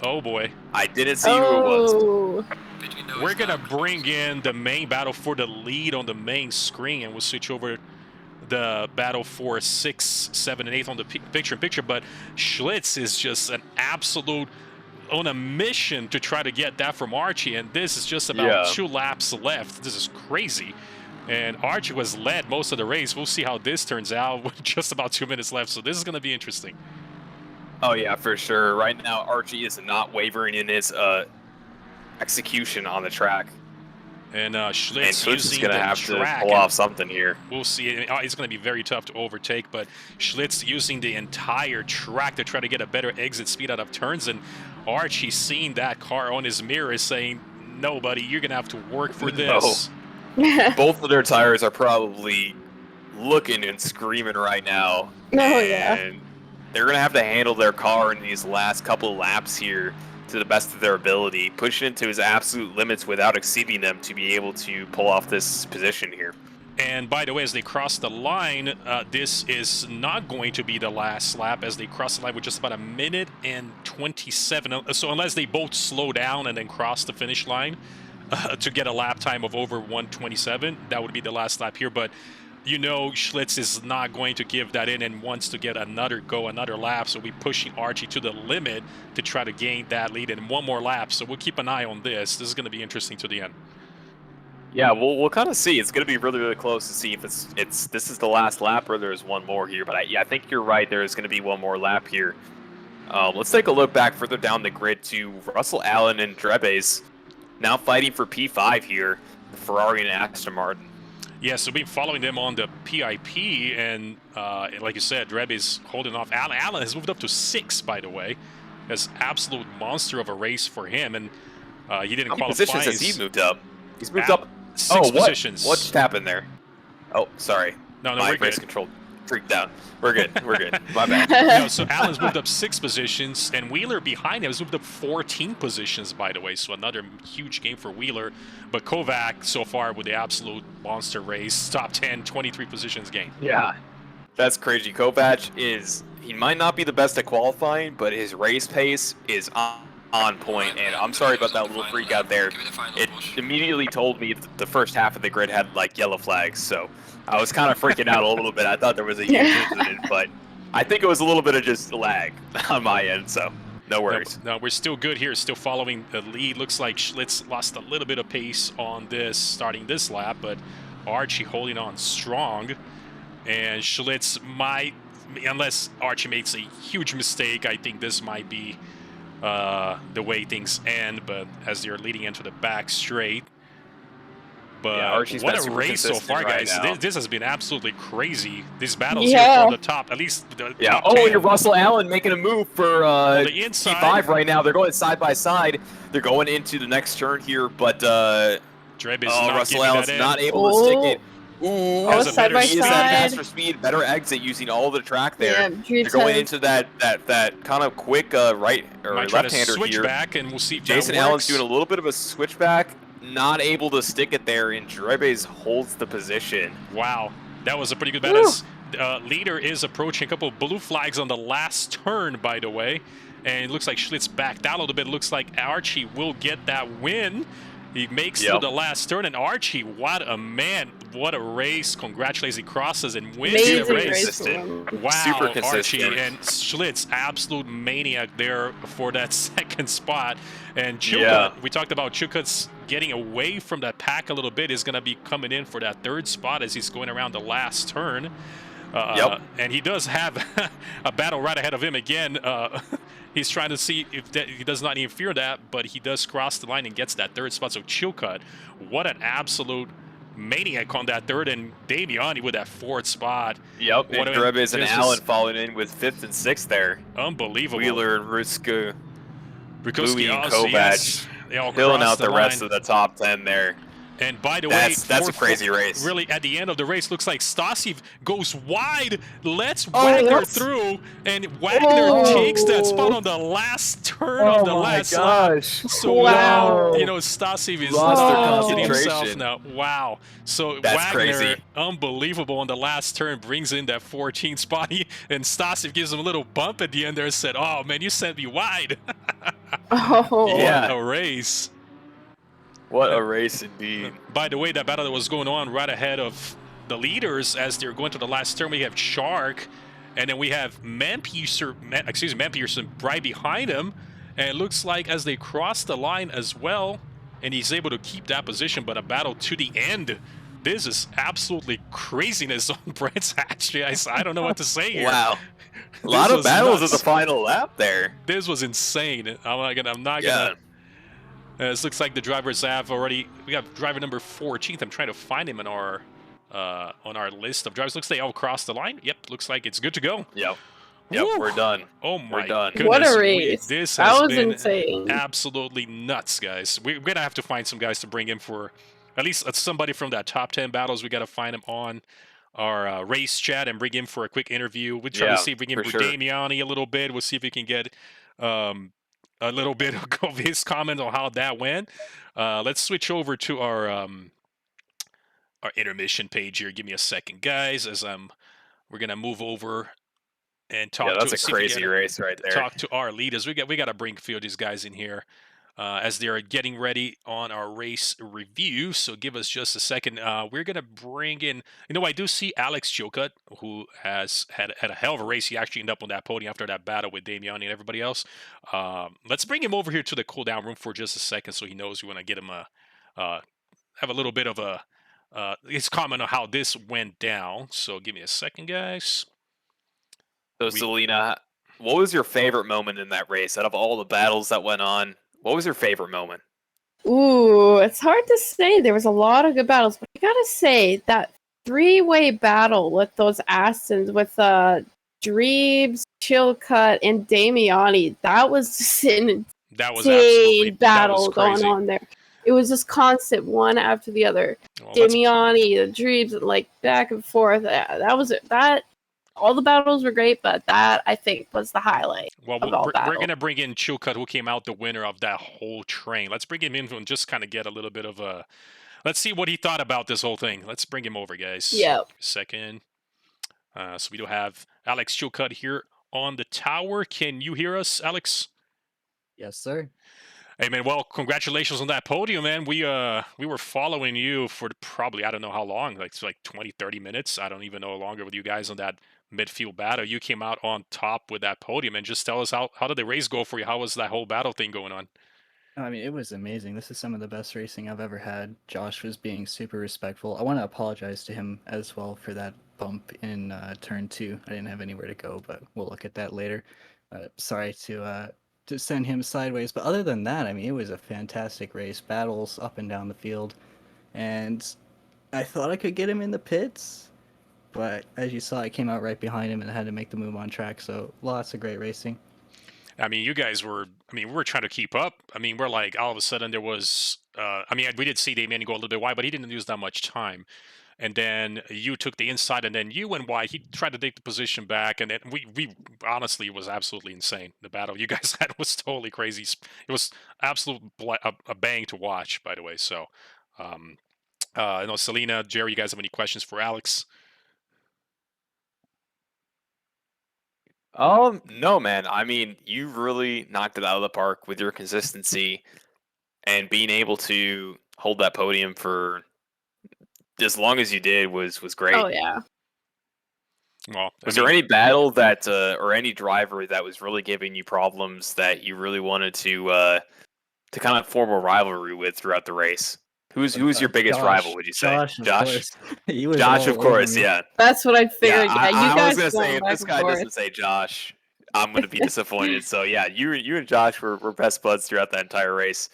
Oh boy. I didn't see who it was. Oh. We're going to bring in the main battle for the lead on the main screen, and we'll switch over the battle for 6, 7, and 8 on the picture-in-picture. But Schlitz is just an absolute on a mission to try to get that from Archie, and this is just about 2 laps left. This is crazy. And Archie was led most of the race. We'll see how this turns out with just about 2 minutes left, so this is going to be interesting. Oh yeah, for sure. Right now, Archie is not wavering in his execution on the track. And Schlitz using is going to have track to pull off something here. We'll see. It's going to be very tough to overtake, but Schlitz using the entire track to try to get a better exit speed out of turns. And Archie seeing that car on his mirror is saying, no, buddy, you're going to have to work for this. Both of their tires are probably looking and screaming right now. Oh, yeah. And they're going to have to handle their car in these last couple of laps here to the best of their ability, pushing it to his absolute limits without exceeding them to be able to pull off this position here. And by the way, as they cross the line, this is not going to be the last lap, as they cross the line with just about 1 minute and 27. So unless they both slow down and then cross the finish line to get a lap time of over 1:27, that would be the last lap here. But you know Schlitz is not going to give that in and wants to get another lap, so we're pushing Archie to the limit to try to gain that lead in 1 more lap. So we'll keep an eye on this. This is going to be interesting to the end. Yeah, we'll kind of see. It's going to be really, really close to see if this is the last lap or there's one more here. But I think you're right. There is going to be 1 more lap here. Let's take a look back further down the grid to Russell Allen and Drebes now fighting for P5 here, Ferrari and Aston Martin. Yeah, so we've been following them on the PIP, and like you said, Drebes holding off. Allen has moved up to 6, by the way. That's absolute monster of a race for him, and he didn't How many qualify. positions has he moved up? He's moved up 6 positions. What just happened there? Oh, sorry. No, my we're race good. control freaked out. We're good. We're good. My bad. No, so Allen's moved up 6 positions, and Wheeler behind him has moved up 14 positions, by the way. So another huge game for Wheeler. But Kovac so far with the absolute monster race, top 10, 23 positions gained. Yeah, that's crazy. Kovac he might not be the best at qualifying, but his race pace is on point. And I'm sorry about that little freak out there. It immediately told me that the first half of the grid had like yellow flags, so I was kind of freaking out a little bit. I thought there was a huge incident, but I think it was a little bit of just lag on my end, so no worries. No, we're still good here, still following the lead. Looks like Schlitz lost a little bit of pace on this, starting this lap, but Archie holding on strong. And Schlitz might, unless Archie makes a huge mistake, I think this might be the way things end, but as they're leading into the back straight. But yeah, Archie's what been a super race so consistent far, right guys. now. This has been absolutely crazy. These battles here from the top, at least the top 10. And Russell Allen making a move for the inside. P5 right now. They're going side by side. They're going into the next turn here, but Drebes not Russell Allen's that not in. able to stick it. Ooh, Oh, side by he is that side. faster speed, better exit using all the track there. Yeah, They're going into that kind of quick right or Might try to left-hander switch here. back, and we'll see if Jason that Allen's works. doing a little bit of a switchback, not able to stick it there, and Drebes holds the position. Wow, that was a pretty good battle. Leader is approaching. A couple of blue flags on the last turn, by the way. And it looks like Schlitz backed out a little bit. It looks like Archie will get that win. He makes through the last turn, and Archie, what a man, what a race. Congratulations, he crosses and wins Amazing the race. race. Wow, Super consistent. Archie and Schlitz, absolute maniac there for that second spot. And Chilcutt, we talked about Chilcutt's getting away from that pack a little bit, is going to be coming in for that 3rd spot as he's going around the last turn. And he does have a battle right ahead of him again. He's trying to see if he does not interfere that, but he does cross the line and gets that 3rd spot. So Chilcutt, what an absolute maniac on that 3rd, and Damiani with that 4th spot. Yep, and Drebes and Allen falling in with 5th and 6th there. Unbelievable. Wheeler and Louis and Kovac filling out the rest of the top 10 there. And by the way, that's a crazy race. Really, at the end of the race, looks like Stasi goes wide, lets Wagner through, and Wagner takes that spot on the last turn of the last lap. So Wow. you know, Stasi is Lost their looking at himself concentration. now. Wow. So That's Wagner, crazy. unbelievable on the last turn, brings in that 14th spot, and Stasi gives him a little bump at the end there and said, "Oh man, you sent me wide." Oh. Yeah. What a race. What a race indeed. By the way, that battle that was going on right ahead of the leaders as they're going to the last turn, we have Shark, and then we have Manpiercer right behind him. And it looks like as they cross the line as well, and he's able to keep that position, but a battle to the end. This is absolutely craziness on Brands Hatch. I don't know what to say here. Wow. A lot of battles at the final lap there. This was insane. I'm not gonna. This looks like the drivers have already. We got driver number 14th. I'm trying to find him in our on our list of drivers. Looks like they all crossed the line. Yep, looks like it's good to go. Yep, Woo! we're done. Oh my We're done. goodness! What a race! This That has was been insane. absolutely nuts, guys. We're gonna have to find some guys to bring in for at least somebody from that top 10 battles. We got to find him on our race chat and bring him for a quick interview. We'll try to see if we can bring Damiani a little bit. We'll see if we can get a little bit of his comment on how that went. Let's switch over to our intermission page here. Give me a second, guys, as we're gonna move over and talk. Yeah, that's a crazy race right there. Talk to our leaders. We got to bring a few of these guys in here as they are getting ready on our race review. So give us just a second. We're gonna bring in. You know, I do see Alex Chilcutt, who has had a hell of a race. He actually ended up on that podium after that battle with Damiani and everybody else. Let's bring him over here to the cool down room for just a second, so he knows we want to get him have a little bit of a his comment on how this went down. So give me a second, guys. So Selena, what was your favorite moment in that race out of all the battles that went on? What was your favorite moment? Ooh, it's hard to say. There was a lot of good battles, but I gotta say that three-way battle with those Astons, with Dreebs, Chilcutt, and Damiani, that was just an insane battle going on there. It was just constant, one after the other. Damiani, the Dreebs, like back and forth. That. All the battles were great, but that, I think, was the highlight. Well, we're going to bring in Chilcutt, who came out the winner of that whole train. Let's bring him in and just kind of get a little bit of a... Let's see what he thought about this whole thing. Let's bring him over, guys. Yep. Second. So we do have Alex Chilcutt here on the tower. Can you hear us, Alex? Yes, sir. Hey, man, well, congratulations on that podium, man. We were following you for probably, I don't know how long, like 20, 30 minutes. I don't even know longer with you guys on that midfield battle. You came out on top with that podium, and just tell us how did the race go for you? How was that whole battle thing going on? I mean, it was amazing. This is some of the best racing I've ever had. Josh was being super respectful. I want to apologize to him as well for that bump in turn 2. I didn't have anywhere to go, but we'll look at that later. Sorry to send him sideways. But other than that, I mean, it was a fantastic race. Battles up and down the field. And I thought I could get him in the pits. But as you saw, I came out right behind him and had to make the move on track. So lots of great racing. I mean, you guys were, we were trying to keep up. I mean, we're like, all of a sudden there was, we did see Damian go a little bit wide, but he didn't use that much time. And then you took the inside, and then you went wide. He tried to take the position back, and then we honestly, it was absolutely insane. The battle you guys had was totally crazy. It was absolute a bang to watch, by the way. So, I know Selena, Jerry, you guys have any questions for Alex? No, man. I mean, you really knocked it out of the park with your consistency and being able to hold that podium for as long as you did was great. Oh yeah. Well, was there any battle that or any driver that was really giving you problems that you really wanted to kind of form a rivalry with throughout the race? Who's your biggest rival? Would you say Josh? Josh, of course. Yeah. That's what I figured. Yeah, you I guys was gonna say if back this and guy forth. doesn't say Josh, I'm gonna be disappointed. So yeah, you and Josh were best buds throughout that entire race.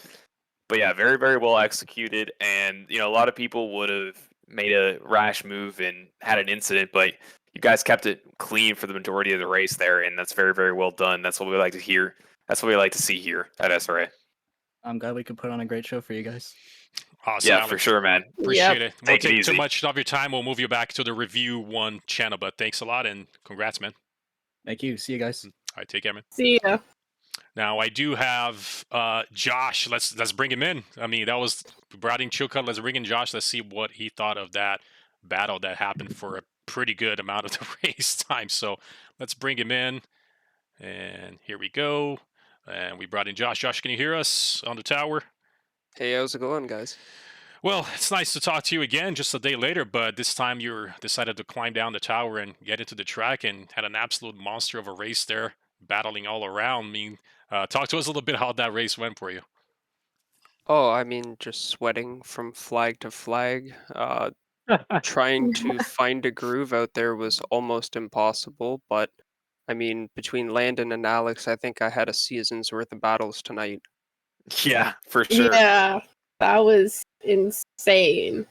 But yeah, very, very well executed. And a lot of people would have made a rash move and had an incident, but you guys kept it clean for the majority of the race there, and that's very, very well done. That's what we like to hear. That's what we like to see here at SRA. I'm glad we could put on a great show for you guys. Awesome, Yeah, Alex. for sure, man. Appreciate it. Won't Take it take too easy. much of your time. We'll move you back to the Review 1 channel, but thanks a lot and congrats, man. Thank you. See you guys. All right, take care, man. See ya. Now I do have Josh. Let's bring him in. I mean, that was brought in Chilcutt. Let's bring in Josh. Let's see what he thought of that battle that happened for a pretty good amount of the race time. So let's bring him in. And here we go. And we brought in Josh. Josh, can you hear us on the tower? Hey, how's it going, guys? Well, it's nice to talk to you again just a day later, but this time you decided to climb down the tower and get into the track and had an absolute monster of a race there, battling all around. I mean, talk to us a little bit how that race went for you. Oh, I mean, just sweating from flag to flag. Trying to find a groove out there was almost impossible, but I mean, between Landon and Alex, I think I had a season's worth of battles tonight. Yeah, for sure. Yeah, that was insane.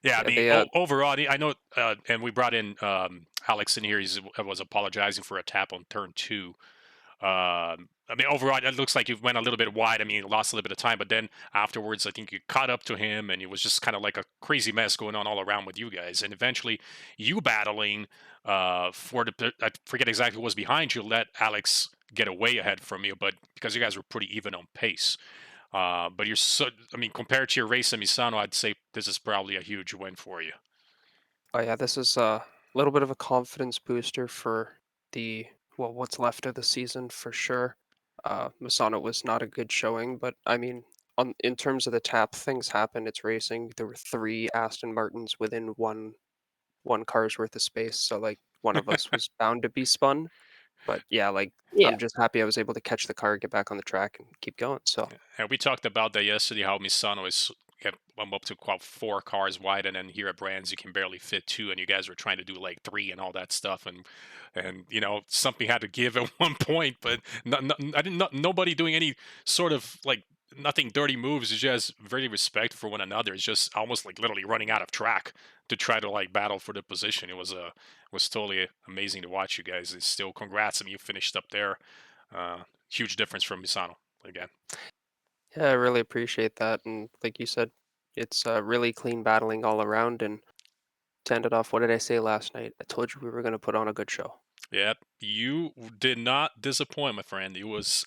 Yeah, I Yeah, mean, they, overall, I know, and we brought in Alex in here. He was apologizing for a tap on turn 2. I mean, overall, it looks like you went a little bit wide. I mean, you lost a little bit of time, but then afterwards, I think you caught up to him, and it was just kind of like a crazy mess going on all around with you guys. And eventually, you battling for the, I forget exactly what was behind you, let Alex get away ahead from you, but because you guys were pretty even on pace. But you're so, I mean, compared to your race in Misano, I'd say this is probably a huge win for you. Oh yeah, this is a little bit of a confidence booster for what's left of the season for sure. Misano was not a good showing, but I mean, in terms of the tap, things happen. It's racing. There were 3 Aston Martins within one car's worth of space, so like one of us was bound to be spun. But yeah, like Yeah. I'm just happy I was able to catch the car, get back on the track, and keep going. So And we talked about that yesterday, how Misano is up to about 4 cars wide, and then here at Brands you can barely fit 2, and you guys were trying to do like 3 and all that stuff, and you know, something had to give at one point, but nobody doing any sort of like nothing dirty moves. It's just very respectful for one another. It's just almost like literally running out of track to try to like battle for the position. It was totally amazing to watch you guys. It's still congrats. I mean, you finished up there. Huge difference from Misano again. yeah, I really appreciate that. And like you said, it's really clean battling all around. And to end it off, what did I say last night? I told you we were going to put on a good show. Yep, you did not disappoint, my friend. It was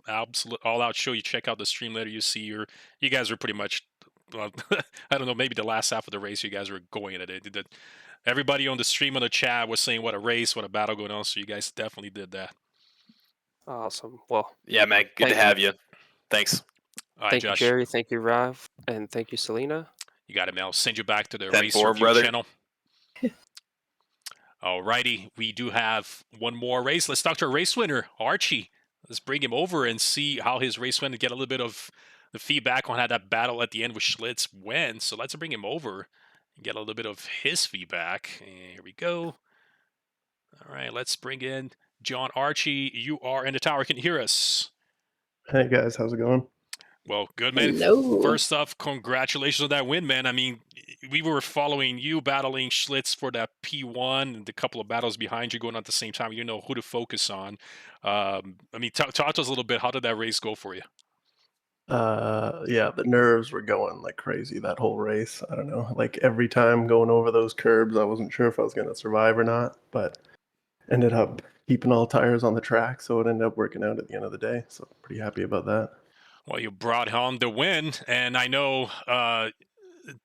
absolute all-out show. You check out the stream later, you see you guys were pretty much, well, I don't know, maybe the last half of the race you guys were going at it. Everybody on the stream, on the chat was saying what a race, what a battle going on, so you guys definitely did that. Awesome. Well, Yeah, man. Good to have you. Thanks. All right, thank you, Josh. Jerry. Thank you, Rav. And thank you, Selena. You got it, Mel. Send you back to the 10-4, race review brother. channel. Alrighty, we do have one more race. Let's talk to our race winner, Archie. Let's bring him over and see how his race went and get a little bit of the feedback on how that battle at the end with Schlitz went. So let's bring him over and get a little bit of his feedback. And here we go. All right, let's bring in John Archie. You are in the tower. Can you hear us? Hey guys, how's it going? Well, good, man. Hello. First off, congratulations on that win, man. I mean, we were following you battling Schlitz for that P1 and the couple of battles behind you going on at the same time. You know who to focus on. I mean, talk to us a little bit. How did that race go for you? Yeah, the nerves were going like crazy that whole race. I don't know, like every time going over those curbs, I wasn't sure if I was going to survive or not, but ended up keeping all tires on the track, so it ended up working out at the end of the day. So pretty happy about that. Well, you brought home the win, and I know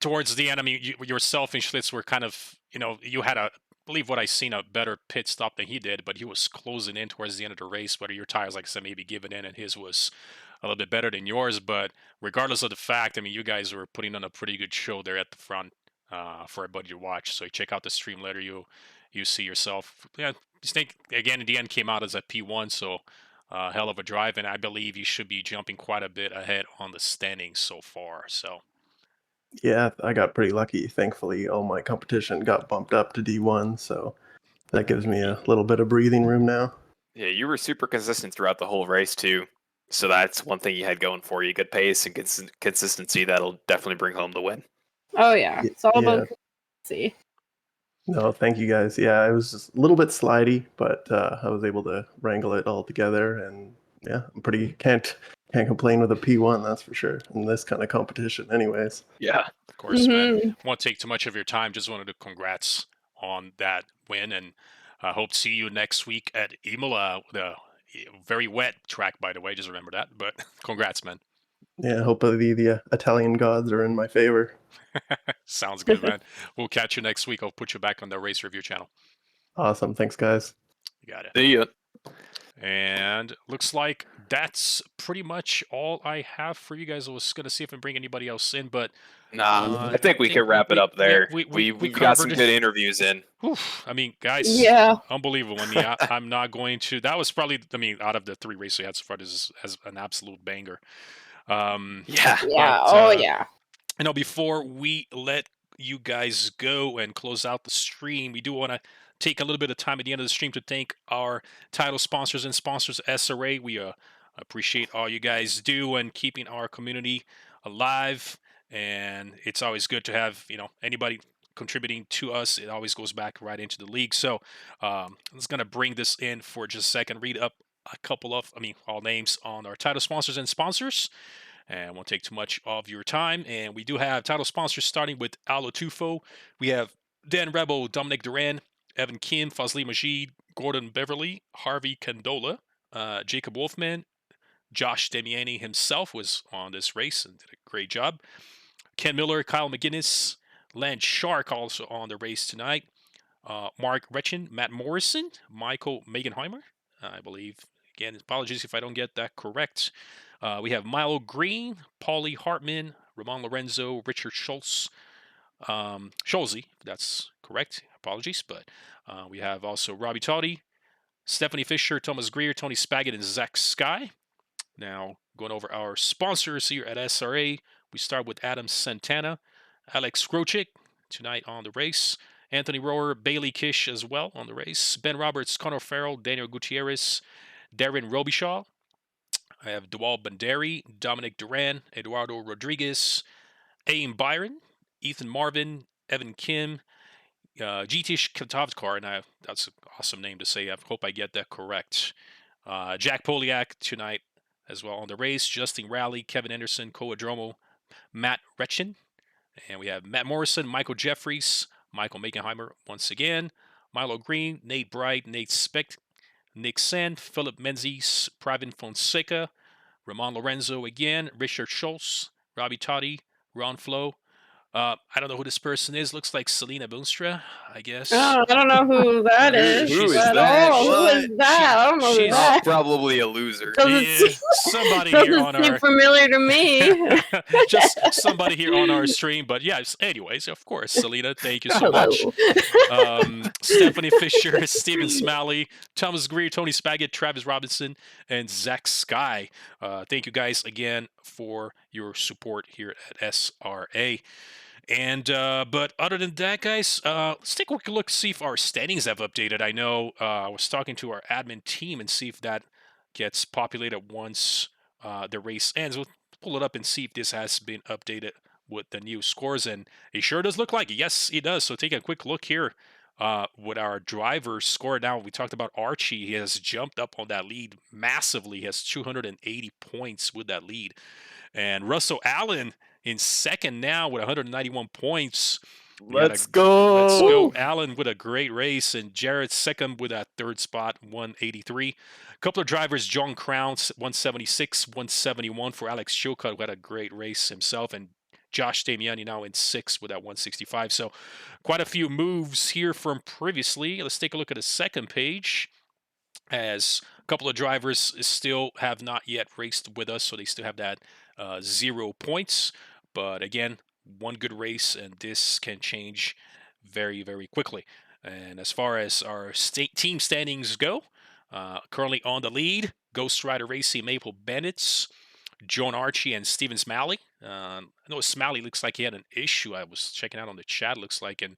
towards the end, I mean, yourself and Schlitz were kind of, you know, you had I believe what I seen, a better pit stop than he did, but he was closing in towards the end of the race, whether your tires, like I said, maybe giving in, and his was a little bit better than yours. But regardless of the fact, I mean, you guys were putting on a pretty good show there at the front for everybody to watch. So you check out the stream later, you see yourself. Yeah, Snake, again, in the end, came out as a P1, so hell of a drive, and I believe you should be jumping quite a bit ahead on the standings so far. So Yeah, I got pretty lucky. Thankfully, all my competition got bumped up to D1, so that gives me a little bit of breathing room now. Yeah, you were super consistent throughout the whole race too. So that's one thing you had going for you. Good pace and consistency. That'll definitely bring home the win. Oh yeah, it's all about consistency. No, thank you guys. Yeah, it was just a little bit slidey, but I was able to wrangle it all together, and yeah, I'm can't can't complain with a P1, that's for sure, in this kind of competition anyways. Yeah. Of course, man. Won't take too much of your time. Just wanted to congrats on that win, and I hope to see you next week at Imola. The very wet track, by the way. Just remember that. But congrats, man. Yeah, hopefully the Italian gods are in my favor. Sounds good, man. We'll catch you next week. I'll put you back on the race review channel. Awesome. Thanks, guys. You got it. See ya. And looks like that's pretty much all I have for you guys. I was going to see if I can bring anybody else in, but I think we can wrap it up there. We've got some good interviews in. I mean, guys, yeah, unbelievable. I mean, I'm not going to. That was probably, I mean, out of the 3 races we had so far, this is as an absolute banger. Yeah. You know, before we let you guys go and close out the stream, we do want to take a little bit of time at the end of the stream to thank our title sponsors and sponsors, SRA. We appreciate all you guys do and keeping our community alive. And it's always good to have, you know, anybody contributing to us. It always goes back right into the league. So I'm just going to bring this in for just a second, read up a couple of, all names on our title sponsors and sponsors. And won't take too much of your time. And we do have title sponsors starting with Alo Tufo. We have Dan Rebel, Dominic Duran, Evan Kim, Fazli Majid, Gordon Beverly, Harvey Candola, Jacob Wolfman, Josh Damiani himself was on this race and did a great job. Ken Miller, Kyle McGinnis, Lance Shark also on the race tonight. Mark Retchen, Matt Morrison, Michael Megenheimer, I believe. Again, apologies if I don't get that correct. We have Milo Green, Paulie Hartman, Ramon Lorenzo, Richard Schultz, Scholze, if that's correct. Apologies. But we have also Robbie Toddy, Stephanie Fisher, Thomas Greer, Tony Spaggett, and Zach Sky. Now, going over our sponsors here at SRA, we start with Adam Santana, Alex Grochik, tonight on the race, Anthony Rower, Bailey Kish as well on the race, Ben Roberts, Connor Farrell, Daniel Gutierrez, Darren Robichaud. I have Dewald Banderi, Dominic Duran, Eduardo Rodriguez, Aim Byron, Ethan Marvin, Evan Kim, Jitish Katavkar, and that's an awesome name to say. I hope I get that correct. Jack Poliak tonight as well on the race. Justin Rowley, Kevin Anderson, Koadromo, Matt Retchen. And we have Matt Morrison, Michael Jeffries, Michael Megenheimer once again, Milo Green, Nate Bright, Nate Speck, Nick Sand, Philip Menzies, Pravin Fonseca, Ramon Lorenzo again, Richard Schultz, Robbie Toddy, Ron Flo. I don't know who this person is. Looks like Selena Boonstra, I guess. Oh, I don't know who that is. Who is that? Who is that? I don't know who that is. Probably a loser. Somebody here on seem our familiar to me. just somebody here on our stream. But yes, anyways, of course, Selena, thank you so much. Stephanie Fisher, Stephen Smalley, Thomas Greer, Tony Spaggett, Travis Robinson, and Zach Sky. Thank you guys again for your support here at SRA. And but other than that, guys, let's take a quick look, see if our standings have updated. I know I was talking to our admin team and see if that gets populated once the race ends. We'll pull it up and see if this has been updated with the new scores, and it sure does look like it. Yes, it does. So take a quick look here with our driver score. Now, we talked about Archie. He has jumped up on that lead massively. He has 280 points with that lead. And Russell Allen in second now with 191 points. Let's go, Allen, with a great race, and Jared second with that third spot, 183. A couple of drivers, John Crowns, 176, 171 for Alex Chilcutt, who had a great race himself, and Josh Damiani now in sixth with that 165. So quite a few moves here from previously. Let's take a look at the second page, as a couple of drivers still have not yet raced with us, so they still have that 0 points. But again, one good race, and this can change very, very quickly. And as far as our team standings go, currently on the lead, Ghost Rider Racing, Maple Bandits, Joan Archie, and Steven Smalley. I know Smalley looks like he had an issue. I was checking out on the chat, looks like,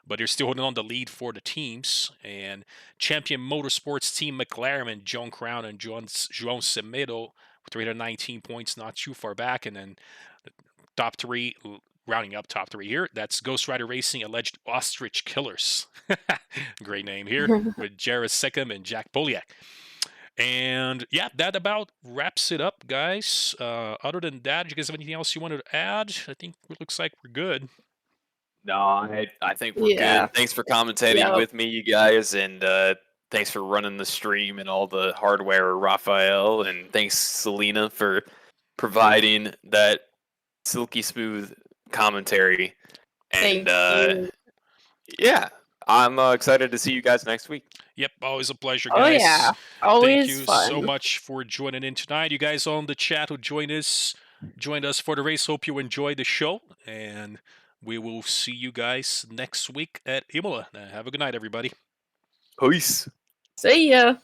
but they're still holding on the lead for the teams. And Champion Motorsports Team McLaren and John Crown and João Semedo with 319 points, not too far back. And then the top three, rounding up top three here, that's Ghost Rider Racing, Alleged Ostrich Killers. Great name here, with Jared Seckham and Jack Poliak. And yeah, that about wraps it up, guys. Other than that, do you guys have anything else you wanted to add? I think it looks like we're good. No, I think we're Yeah. good. Thanks for commentating Yep. with me, you guys, and thanks for running the stream and all the hardware, Raphael, and thanks, Selena, for providing that silky smooth commentary. And Thank you. yeah, I'm excited to see you guys next week. Yep, always a pleasure, Oh guys. yeah, always Thank you fun. so much for joining in tonight. You guys on the chat who joined us for the race. Hope you enjoyed the show, and we will see you guys next week at Imola. Have a good night, everybody. Peace. See ya.